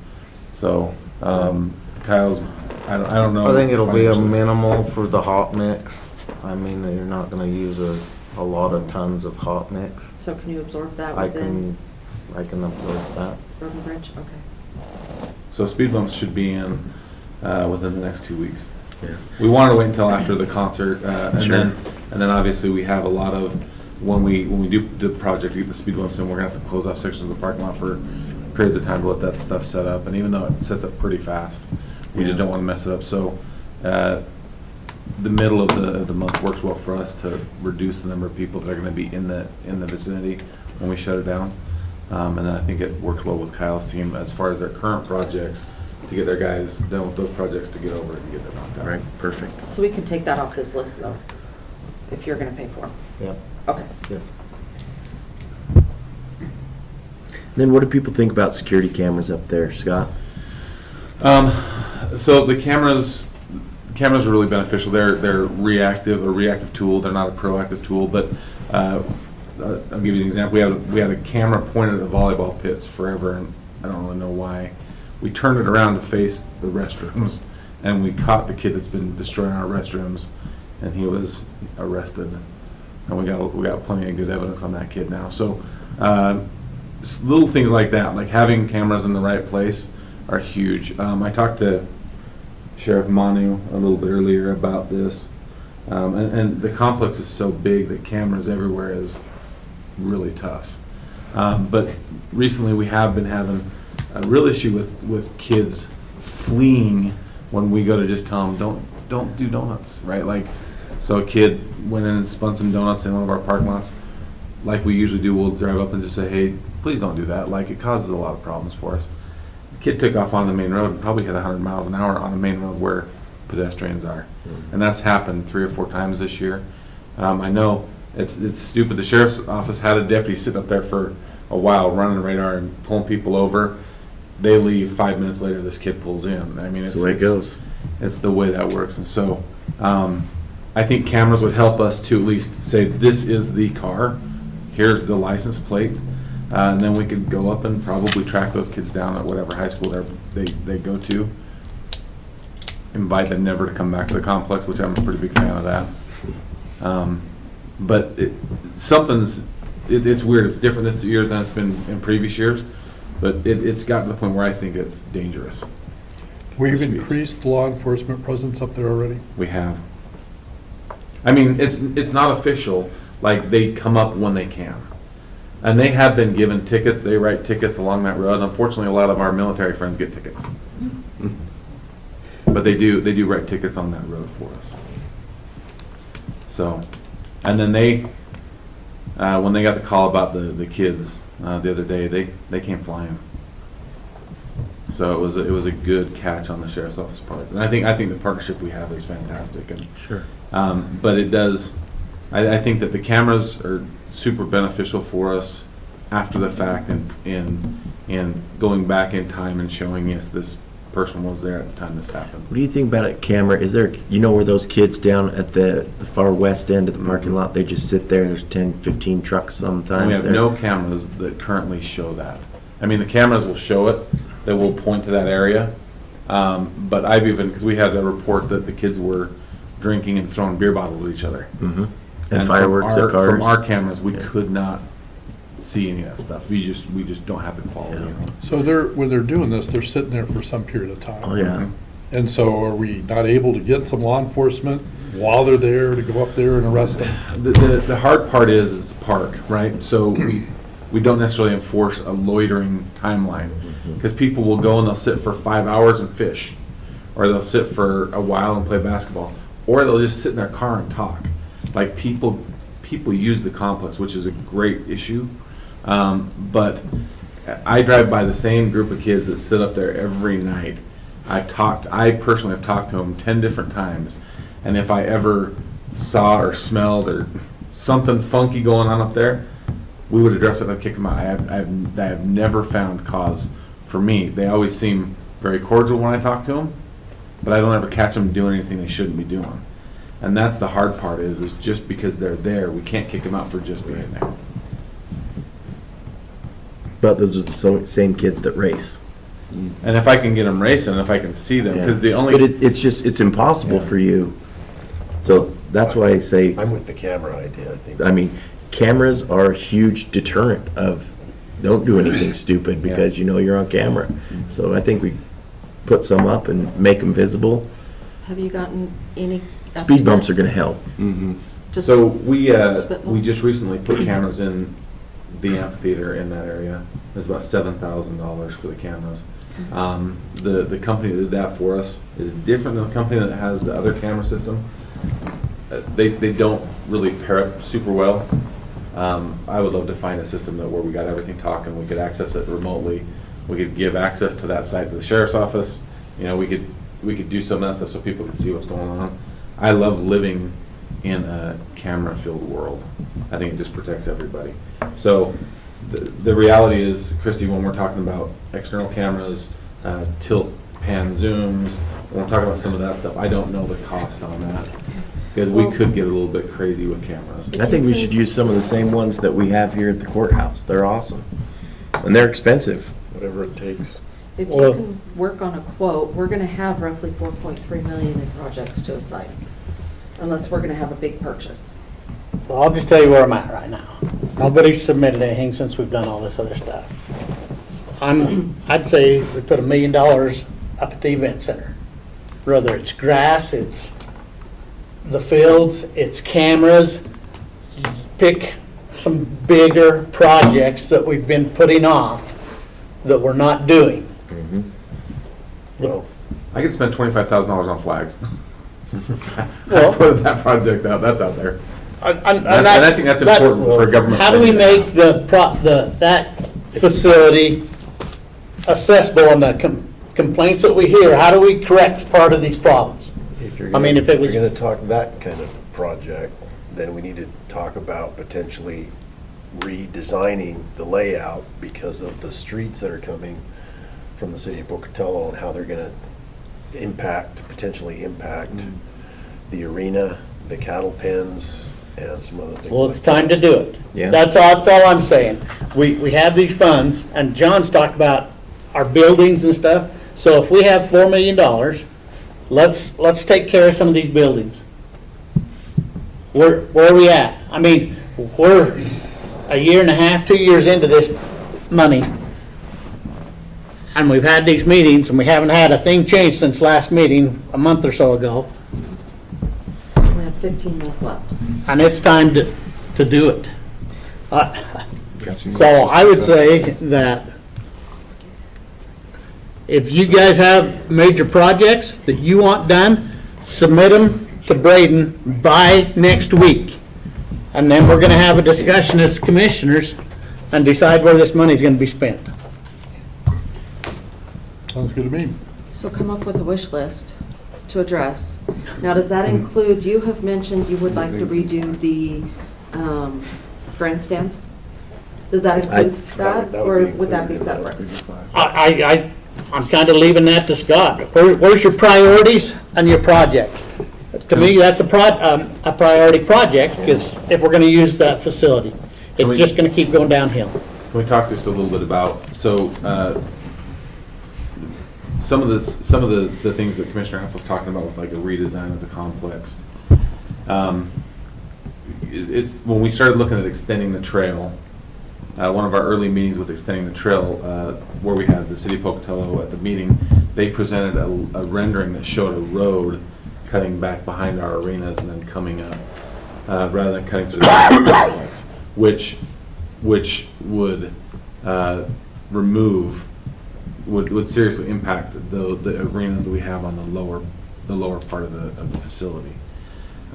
So, Kyle's, I don't know. I think it'll be a financially. minimal for the hot mix. I mean, you're not gonna use a lot of tons of hot mix. So can you absorb that I within can absorb that. Road and Bridge? Okay. So speed bumps should be in within the next 2 weeks. Yeah. We wanted to wait until after the concert, and Sure. then obviously we have a lot of, when we do the project, get the speed bumps in, we're gonna have to close off sections of the parking lot for periods of time to let that stuff set up. And even though it sets up pretty fast, we just don't want to mess it up. So the middle of the month works well for us to reduce the number of people that are going to be in the vicinity when we shut it down. And then I think it works well with Kyle's team as far as their current projects, to get their guys done with those projects, to get over it and get them knocked out. Right, perfect. So we can take that off this list, though, if you're gonna pay for them? Yep. Okay. Yes. Then what do people think about security cameras up there, Scott? So the cameras are really beneficial. They're a reactive tool. They're not a proactive tool. But I'll give you an example. We had a camera pointed at the volleyball pits forever, and I don't really know why. We turned it around to face the restrooms, and we caught the kid that's been destroying our restrooms, and he was arrested. And we got plenty of good evidence on that kid now. So little things like that, like having cameras in the right place, are huge. I talked to Sheriff Manu a little bit earlier about this, and the complex is so big that cameras everywhere is really tough. But recently we have been having a real issue with kids fleeing when we go to just tell them don't do donuts, right? Like, so a kid went in and spun some donuts in one of our parking lots. Like we usually do, we'll drive up and just say, hey, please don't do that. Like, it causes a lot of problems for us. The kid took off on the main road and probably hit 100 miles an hour on a main road where pedestrians are. And that's happened 3 or 4 times this year. I know it's stupid. The sheriff's office had a deputy sit up there for a while running the radar and pulling people over. They leave 5 minutes later, this kid pulls in. I mean, it's the way it goes. It's the way that works. And so I think cameras would help us to at least say, this is the car, here's the license plate, and then we could go up and probably track those kids down at whatever high school they go to. Invite them never to come back to the complex, which I'm a pretty big fan of that. But it's weird. It's different this year than it's been in previous years, but it's gotten to the point where I think it's dangerous. We've increased the law enforcement presence up there already. We have. I mean, it's not official. Like, they come up when they can, and they have been given tickets. They write tickets along that road. Unfortunately, a lot of our military friends get tickets, but they do write tickets on that road for us. So, and then when they got the call about the kids the other day, they came flying. So it was a good catch on the sheriff's office part, and I think the partnership we have is fantastic. And sure, but it does. I think that the cameras are super beneficial for us after the fact, and going back in time and showing yes, this person was there at the time this happened. What do you think about a camera? Is there, where those kids down at the far west end of the parking lot, they just sit there, there's 10, 15 trucks sometimes And we have there? no cameras that currently show that. I mean, the cameras will show it, that will point to that area. But I've even, because we had a report that the kids were drinking and throwing beer bottles at each other. Mm-hmm. And fireworks at cars. From our cameras, we could not see any of that stuff. We just don't have the quality. So when they're doing this, they're sitting there for some period of time. Oh, yeah. And so are we not able to get some law enforcement while they're there to go up there and arrest them? The hard part is park, right? So we don't necessarily enforce a loitering timeline, because people will go and they'll sit for 5 hours and fish, or they'll sit for a while and play basketball, or they'll just sit in their car and talk. Like, people use the complex, which is a great issue, but I drive by the same group of kids that sit up there every night. I personally have talked to them 10 different times, and if I ever saw or smelled or something funky going on up there, we would address it and kick them out. I have never found cause for me. They always seem very cordial when I talk to them, but I don't ever catch them doing anything they shouldn't be doing. And that's the hard part is just because they're there, we can't kick them out for just being there. But those are the same kids that race. And if I can get them racing, if I can see them, because the only... But it's impossible for you. So that's why I say, I'm with the camera idea, I think. I mean, cameras are a huge deterrent of, don't do anything stupid because you know you're on camera. So I think we put some up and make them visible. Have you gotten any Speed bumps are gonna help. Just So we spitball? just recently put cameras in the amphitheater in that area. It's about $7,000 for the cameras. The company that did that for us is different than the company that has the other camera system. They don't really pair up super well. I would love to find a system where we got everything talking, we could access it remotely, we could give access to that site to the sheriff's office. You know, we could do some of that stuff so people could see what's going on. I love living in a camera-filled world. I think it just protects everybody. So the reality is, Christy, when we're talking about external cameras, tilt, pan, zooms, when we're talking about some of that stuff, I don't know the cost on that. Because we could get a little bit crazy with cameras. I think we should use some of the same ones that we have here at the courthouse. They're awesome. And they're expensive. Whatever it takes. If you can work on a quote, we're gonna have roughly 4.3 million in projects to assign, unless we're gonna have a big purchase. Well, I'll just tell you where I'm at right now. Nobody's submitted anything since we've done all this other stuff. I'd say we put $1 million up at the event center. Whether it's grass, it's the fields, it's cameras. Pick some bigger projects that we've been putting off that we're not doing. Well, I could spend $25,000 on flags. Well- I put that project out, that's out there. And I think that's important for government. How do we spending. make that facility accessible and the complaints that we hear, how do we correct part of these problems? if you're I gonna, mean, if it was- you're gonna talk that kind of project, then we need to talk about potentially redesigning the layout because of the streets that are coming from the city of Pocatello and how they're gonna potentially impact the arena, the cattle pens, and some other things. Well, like it's time to do it. Yeah. That's all I'm saying. We have these funds, and John's talked about our buildings and stuff. So if we have $4 million, let's take care of some of these buildings. Where are we at? I mean, we're a year and a half, 2 years into this money. And we've had these meetings, and we haven't had a thing change since last meeting, a month or so ago. We have 15 months left. And it's time to do it. So I would say that if you guys have major projects that you want done, submit them to Braden by next week. And then we're gonna have a discussion as commissioners and decide where this money's gonna be spent. Sounds good to me. So come up with a wish list to address. Now, does that include, you have mentioned you would like to redo the grandstands? Does that include that, that would or be would that be included in separate? I'm kind of leaving that to Scott. Where's your priorities and your projects? To me, that's a priority project, because if we're gonna use that facility, it's just gonna keep going downhill. Can we talk just a little bit about, some of the things that Commissioner F was talking about with like a redesign of the complex. When we started looking at extending the trail, one of our early meetings with extending the trail, where we had the city of Pocatello at the meeting, they presented a rendering that showed a road cutting back behind our arenas and then coming up, rather than cutting through the complex, which would would seriously impact the arenas that we have on the lower part of the facility.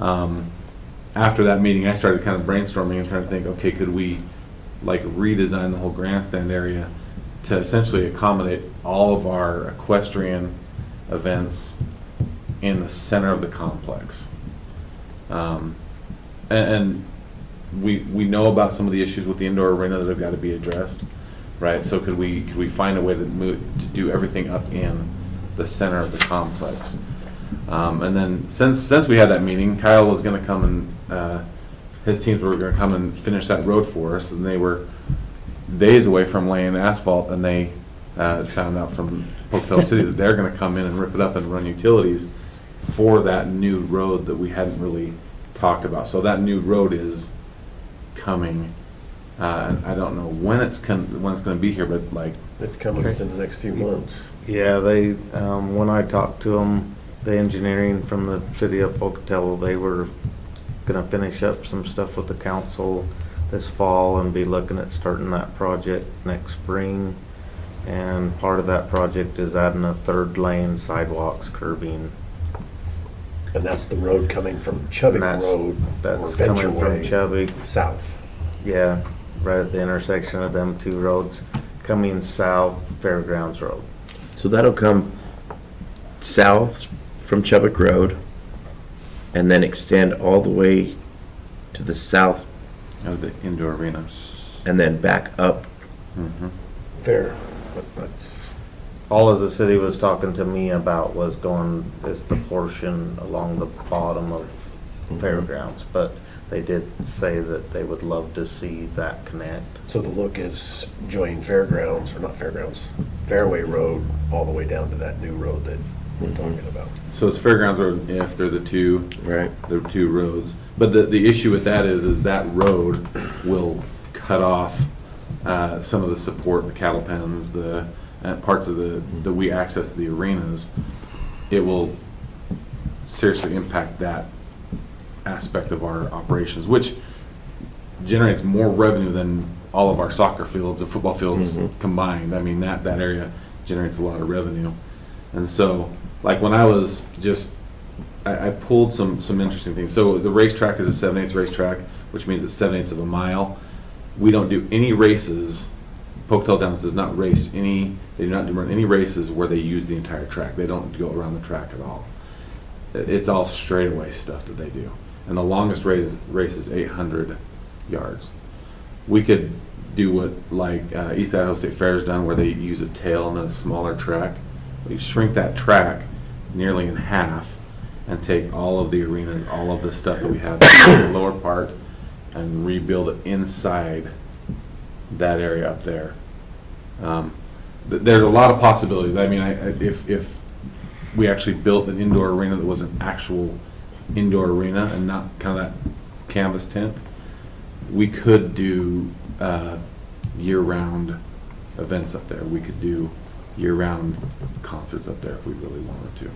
After that meeting, I started kind of brainstorming and trying to think, okay, could we like redesign the whole grandstand area to essentially accommodate all of our equestrian events in the center of the complex. And we know about some of the issues with the indoor arena that have got to be addressed, right? So could we find a way to do everything up in the center of the complex? And then since we had that meeting, Kyle was going to come and his teams were going to come and finish that road for us, and they were days away from laying asphalt, and they found out from Pocatello City that they're going to come in and rip it up and run utilities for that new road that we hadn't really talked about. So that new road is coming. And I don't know when it's going to be here, but like It's coming within the next few months. Yeah, they, when I talked to them, the engineering from the city of Pocatello, they were gonna finish up some stuff with the council this fall and be looking at starting that project next spring. And part of that project is adding a 3rd lane sidewalks curbing. And that's the road coming from Chubbuck Road or That's Venture coming from Way Chubbuck. south. Yeah, right at the intersection of them 2 roads, coming south Fairgrounds Road. So that'll come south from Chubbuck Road and then extend all the way to the south of the indoor arena, and then back up. Fair, but that's All of the city was talking to me about was is the portion along the bottom of Fairgrounds, but they did say that they would love to see that connect. so the look is join Fairgrounds, or not Fairgrounds, Fairway Road, all the way down to that new road that we're talking about. So it's Fairgrounds Road if they're the two roads. But the issue with that is that road will cut off some of the support, the cattle pens, the parts of the we access the arenas. It will seriously impact that aspect of our operations, which generates more revenue than all of our soccer fields and football fields combined. I mean, that area generates a lot of revenue. And so, like when I was I pulled some interesting things. So the racetrack is a 7/8 racetrack, which means it's 7/8 of a mile. We don't do any races. Pocatello Downs does not race they do not run any races where they use the entire track. They don't go around the track at all. It's all straightaway stuff that they do. And the longest race is 800 yards. We could do what East Idaho State Fair's done, where they use a tail and a smaller track. We shrink that track nearly in half and take all of the arenas, all of the stuff that we have in the lower part, and rebuild it inside that area up there. There's a lot of possibilities. I mean, if we actually built an indoor arena that was an actual indoor arena and not kind of that canvas tent, we could do year-round events up there. We could do year-round concerts up there if we really wanted to.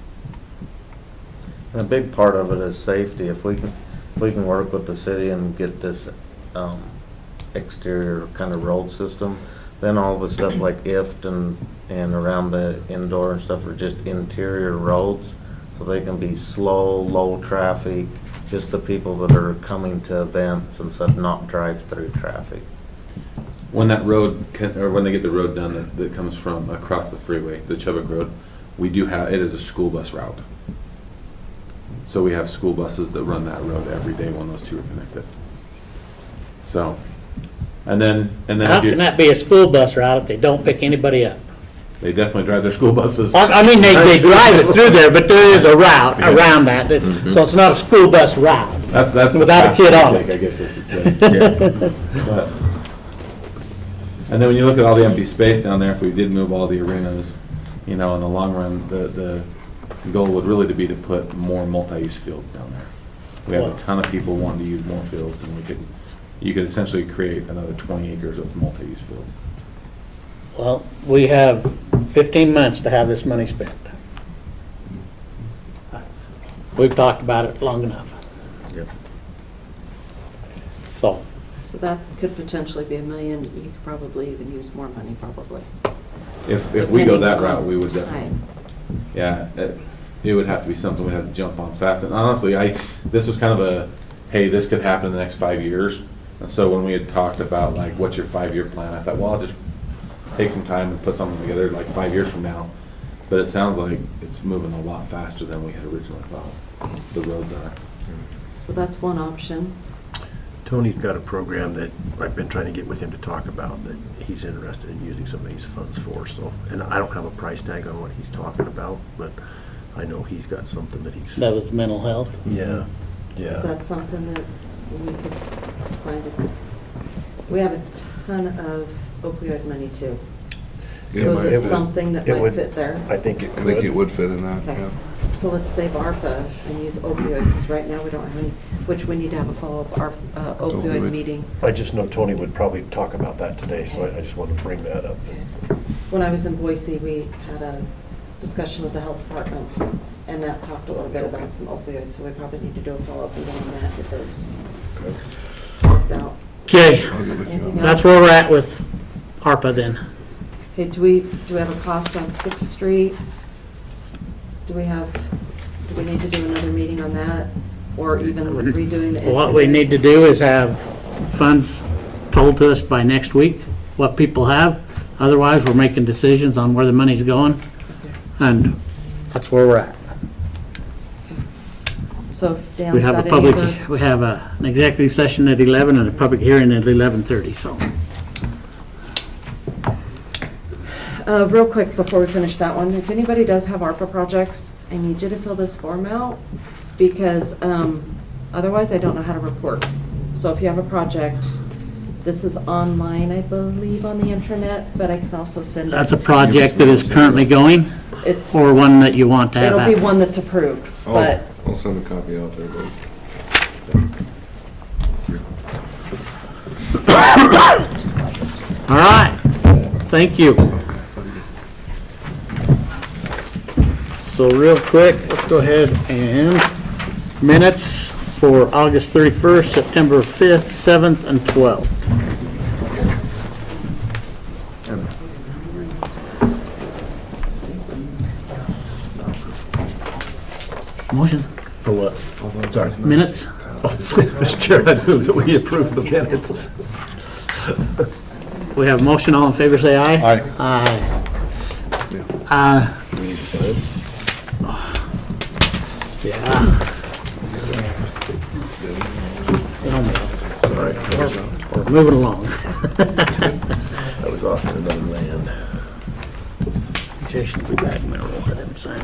And a big part of it is safety. If we can work with the city and get this exterior kind of road system, then all the stuff like IFT and around the indoor and stuff are just interior roads, so they can be slow, low traffic, just the people that are coming to events and stuff, not drive through traffic. When that road, when they get the road done that comes from across the freeway, the Chubbuck Road, we do have, it is a school bus route. So we have school buses that run that road every day when those two are connected. So, and then How can that be a school bus route if they don't pick anybody up? They definitely drive their school buses. I mean, they drive it through there, but there is a route around that, so it's not a school bus route. That's without a kid on it. I guess I should say. But, and then when you look at all the empty space down there, if we did move all the arenas, in the long run, the goal would really be to put more multi-use fields down there. We have a ton of people wanting to use more fields, and you could essentially create another 20 acres of multi-use fields. Well, we have 15 months to have this money spent. We've talked about it long enough. Yep. So that could potentially be $1 million. You could probably even use more money, probably. If we go that Depending route, on we would time. definitely. Yeah, it would have to be something we'd have to jump on fast. And honestly, this was kind of a, hey, this could happen in the next 5 years. And so when we had talked about what's your 5-year plan, I thought, well, I'll just take some time and put something together like 5 years from now. But it sounds like it's moving a lot faster than we had originally thought. The roads are. So that's one option. Tony's got a program that I've been trying to get with him to talk about that he's interested in using some of these funds for, so, and I don't have a price tag on what he's talking about, but I know he's got something that he's. That was mental health. Yeah, Is yeah. that something that we could find? We have a ton of opioid money too. Yeah, So is it it would- something that it might would- fit there? I think it I think it could. would fit in that, Okay. yeah. So let's save ARPA and use opioid, because right now we don't have any, which we need to have a follow-up opioid Opioid. meeting. I just know Tony would probably talk about that today, so I just wanted to bring that up. When I was in Boise, we had a discussion with the health departments, and that talked a little bit about some opioids, so we probably need to do a follow-up meeting on that, get those worked out. Okay, I'll get with you on Anything that. that's where we're at with ARPA then. Okay, do we have a cost on Sixth Street? Do we need to do another meeting on that, or even redoing the? What we need to do is have funds told to us by next week, what people have. Otherwise, we're making decisions on where the money's going, and that's where we're at. So if Dan's We have got a any public, other, we have an executive session at 11 and a public hearing at 11:30, so. real quick before we finish that one, if anybody does have ARPA projects, I need you to fill this form out, because otherwise I don't know how to report. So if you have a project, this is online, I believe, on the internet, but I can also send it. That's a project that is currently going, It's, or one that you want to have it'll be happen? one that's approved, but I'll send a copy out there, but. All right, thank you. So real quick, let's go ahead and minutes for August 31st, September 5th, 7th, and 12th. Motion, For what? Sorry. minutes? Mr. Chair, I move that we approve the minutes. We have a motion, all in favor, say aye. Aye. Aye. Yeah. Sorry, We're moving along. I was off in another land. Jason will be back, and we'll let him sign.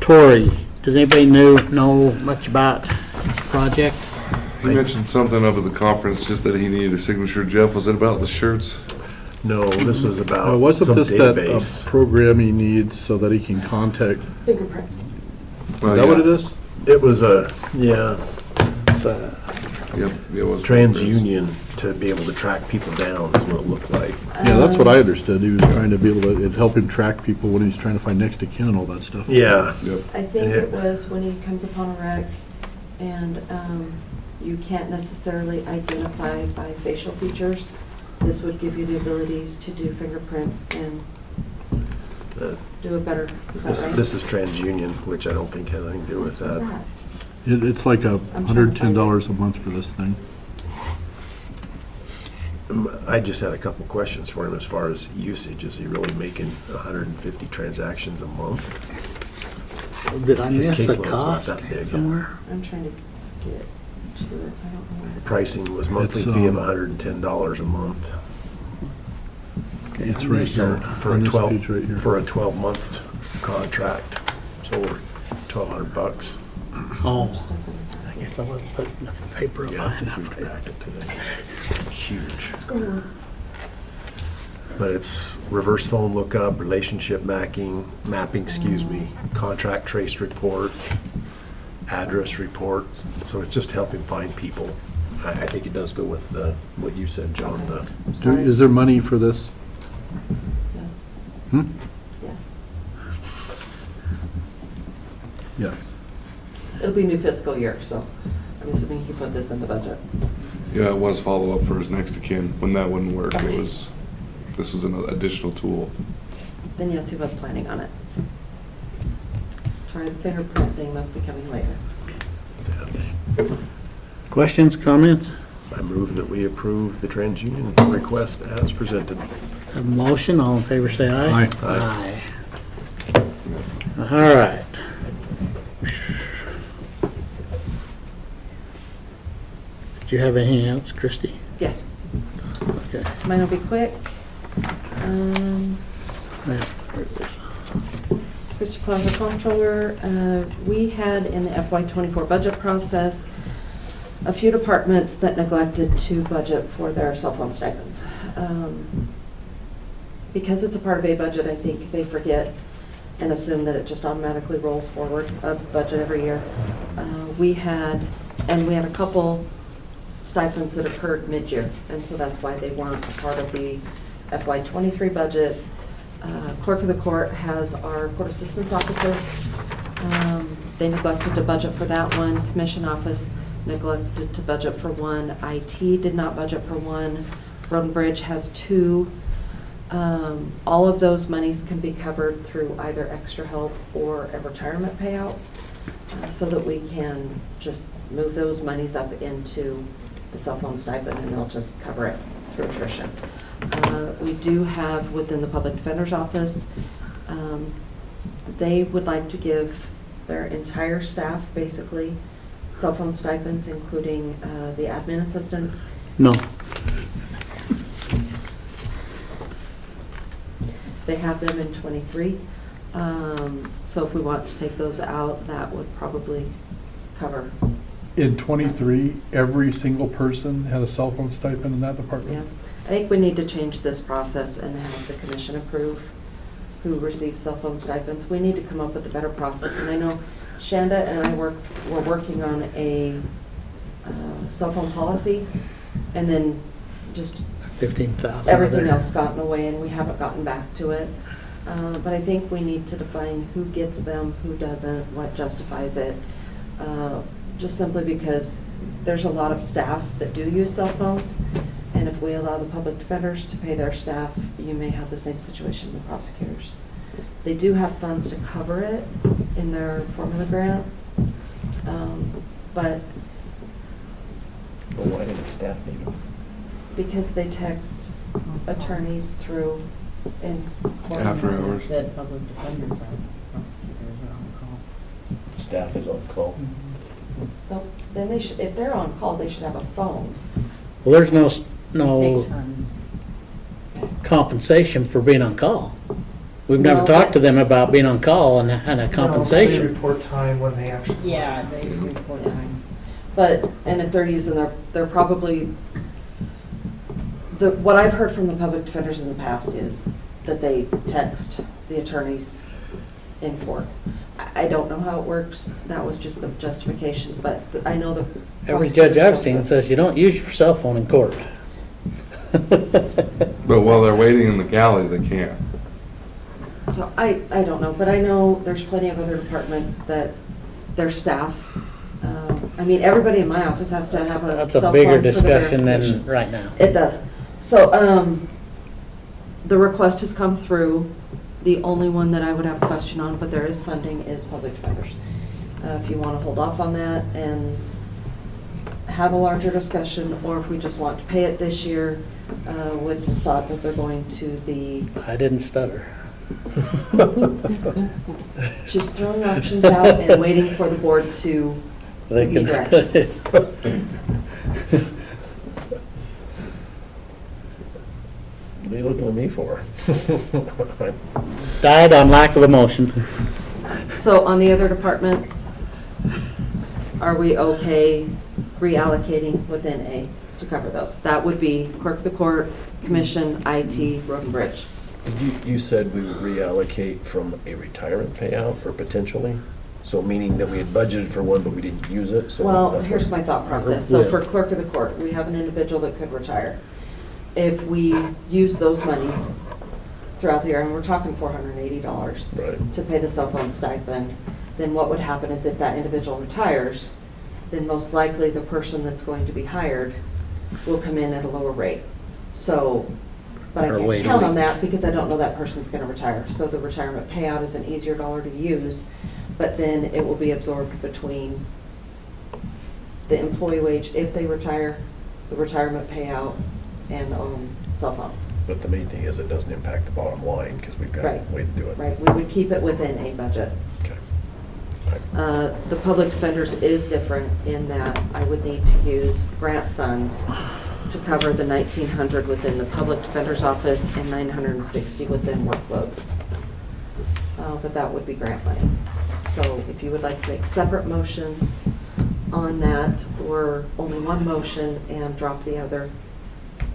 Tori, does anybody know much about this project? He mentioned something up at the conference, just that he needed a signature. Jeff, was it about the shirts? No, this was about Wasn't some this that database. program he needs so that he can contact, fingerprints. Well, is that what yeah. it is? It was yeah, Yep, it was. TransUnion to be able to track people down is what it looked like. Yeah, that's what I understood. He was trying to be able to, it'd help him track people when he's trying to find next of kin and all that stuff. Yeah, Yep. I think it was when he comes upon a wreck and you can't necessarily identify by facial features. This would give you the abilities to do fingerprints and do a better, is that this, right? this is TransUnion, which I don't think had anything to do with What's that. that? It's like trying to find $110 a month for this thing. I just had a couple questions for him as far as usage. Is he really making 150 transactions a month? Did I His miss a caseload's not cost that big. somewhere? I'm trying to get to it. I don't know where it's. Pricing was monthly It's, fee of $110 a month It's right here, for on a this 12 page right here. for a 12-month contract. So we're $1,200. Oh, I guess I wasn't putting enough paper up Yeah, high it's a huge enough. packet today. Huge. What's going on? But it's reverse phone lookup, relationship mapping, excuse me, contract trace report, address report. So it's just helping find people. I think it does go with what you said, John. Sorry. Is there money for this? Yes. Hmm? Yes. Yes. It'll be new fiscal year, so I'm assuming he put this in the budget. Yeah, it was follow-up for his next of kin. When that wouldn't work, Okay. this was an additional tool. Then yes, he was planning on it. Sorry, the fingerprint thing must be coming later. Questions, comments? I move that we approve the TransUnion request as presented. Have a motion, all in favor say aye. Aye. Aye. All right. Do you have anything else, Christie? Yes, Okay. mine will be quick. Yeah. Mr. Plaza Comptroller, we had in the FY24 budget process a few departments that neglected to budget for their cell phone stipends. Because it's a part of a budget, I think they forget and assume that it just automatically rolls forward a budget every year. We had a couple stipends that occurred mid-year, and so that's why they weren't a part of the FY23 budget. Clerk of the court has our court assistance officer. They neglected to budget for that one. Commission office neglected to budget for one. IT did not budget for one. Road and Bridge has two. All of those monies can be covered through either extra help or a retirement payout, so that we can just move those monies up into the cell phone stipend and they'll just cover it through attrition. We do have within the public defender's office, they would like to give their entire staff basically cell phone stipends, including the admin assistants. No. They have them in 23. So if we want to take those out, that would probably cover. In 23, every single person had a cell phone stipend in that department? Yeah. I think we need to change this process and have the commission approve who receives cell phone stipends. We need to come up with a better process. And I know Shanda and I were working on a cell phone policy, and then just 15,000. everything else got in the way, and we haven't gotten back to it. But I think we need to define who gets them, who doesn't, what justifies it. Just simply because there's a lot of staff that do use cell phones, and if we allow the public defenders to pay their staff, you may have the same situation with prosecutors. They do have funds to cover it in their formula grant, but Well, why did the staff need them? because they text attorneys through in court. After hours. Said public defenders are, prosecutors are on call. Staff is on call. Well, then they should, if they're on call, they should have a phone. Well, there's Take no turns. compensation for being on call. We've never No, talked but- to them about being on call and a No, so they compensation. report time when they actually. Yeah, they report time. But, and if they're using they're probably, what I've heard from the public defenders in the past is that they text the attorneys in court. I don't know how it works. That was just the justification, but I know the. Every judge I've prosecutors seen don't. says you don't use your cell phone in court. But while they're waiting in the galley, they can't. So I don't know, but I know there's plenty of other departments that their staff, I mean, everybody in my office has to have a That's cell a phone bigger for the discussion verification. than right now. It does. So, the request has come through. The only one that I would have a question on, but there is funding, is public defenders. If you want to hold off on that and have a larger discussion, or if we just want to pay it this year, with the thought that they're going to the, I didn't stutter. just throwing options out and waiting for the board to They give me can. direction. What are you looking at me for? Died on lack of a motion. So on the other departments, are we okay reallocating within A to cover those? That would be clerk of the court, commission, IT, road and bridge. You said we would reallocate from a retirement payout or potentially? So meaning that we had budgeted for one, but we didn't use it, so. Well, that's here's what- my thought process. So Yeah. for clerk of the court, we have an individual that could retire. If we use those monies throughout the year, and we're talking $480 Right. to pay the cell phone stipend, then what would happen is if that individual retires, then most likely the person that's going to be hired will come in at a lower rate. So, but I Or can't wait a count on week. that because I don't know that person's going to retire. So the retirement payout is an easier dollar to use, but then it will be absorbed between the employee wage if they retire the retirement payout, and the cell phone. But the main thing is it doesn't impact the bottom line because we've got a Right. way to do it. Right, we would keep it within a budget. Okay. The public defenders is different in that I would need to use grant funds to cover the 1,900 within the public defender's office and 960 within workload. But that would be grant money. So if you would like to make separate motions on that, or only one motion and drop the other,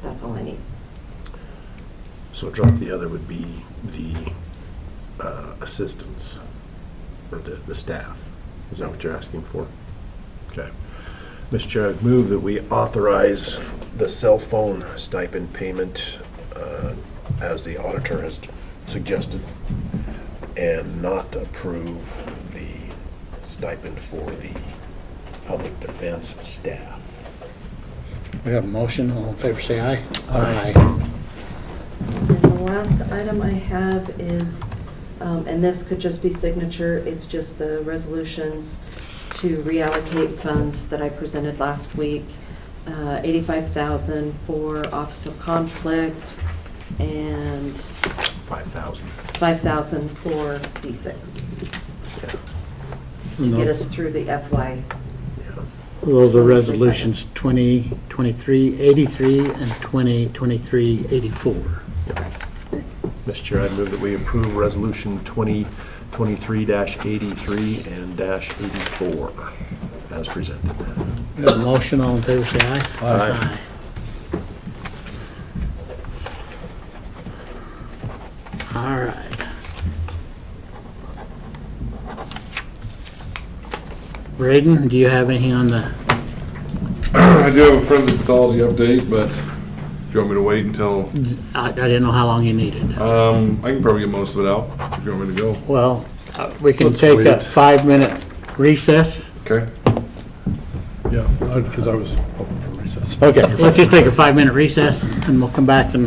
that's all I need. So drop the other would be the assistants or the staff. Is that what you're asking for? Okay. Mr. Chair, I'd move that we authorize the cell phone stipend payment as the auditor has suggested and not approve the stipend for the public defense staff. We have a motion, all in favor say aye. Aye. And the last item I have is, and this could just be signature, it's just the resolutions to reallocate funds that I presented last week. 85,000 for Office of Conflict and 5,000 for D6. To get us through the FY. Those are resolutions 2023-83 and 2023-84. Mr. Chair, I'd move that we approve resolution 2023-83 and -84 as presented. We have a motion, all in favor say aye. Aye. All right. Braden, do you have anything on the, I do have a forensic pathology update, but do you want me to wait until? I didn't know how long you needed. I can probably get most of it out if you want me to go. Well, we can Let's take wait. a 5-minute recess. Okay. Yeah, because I was hoping for recess. Okay, let's just take a 5-minute recess and we'll come back and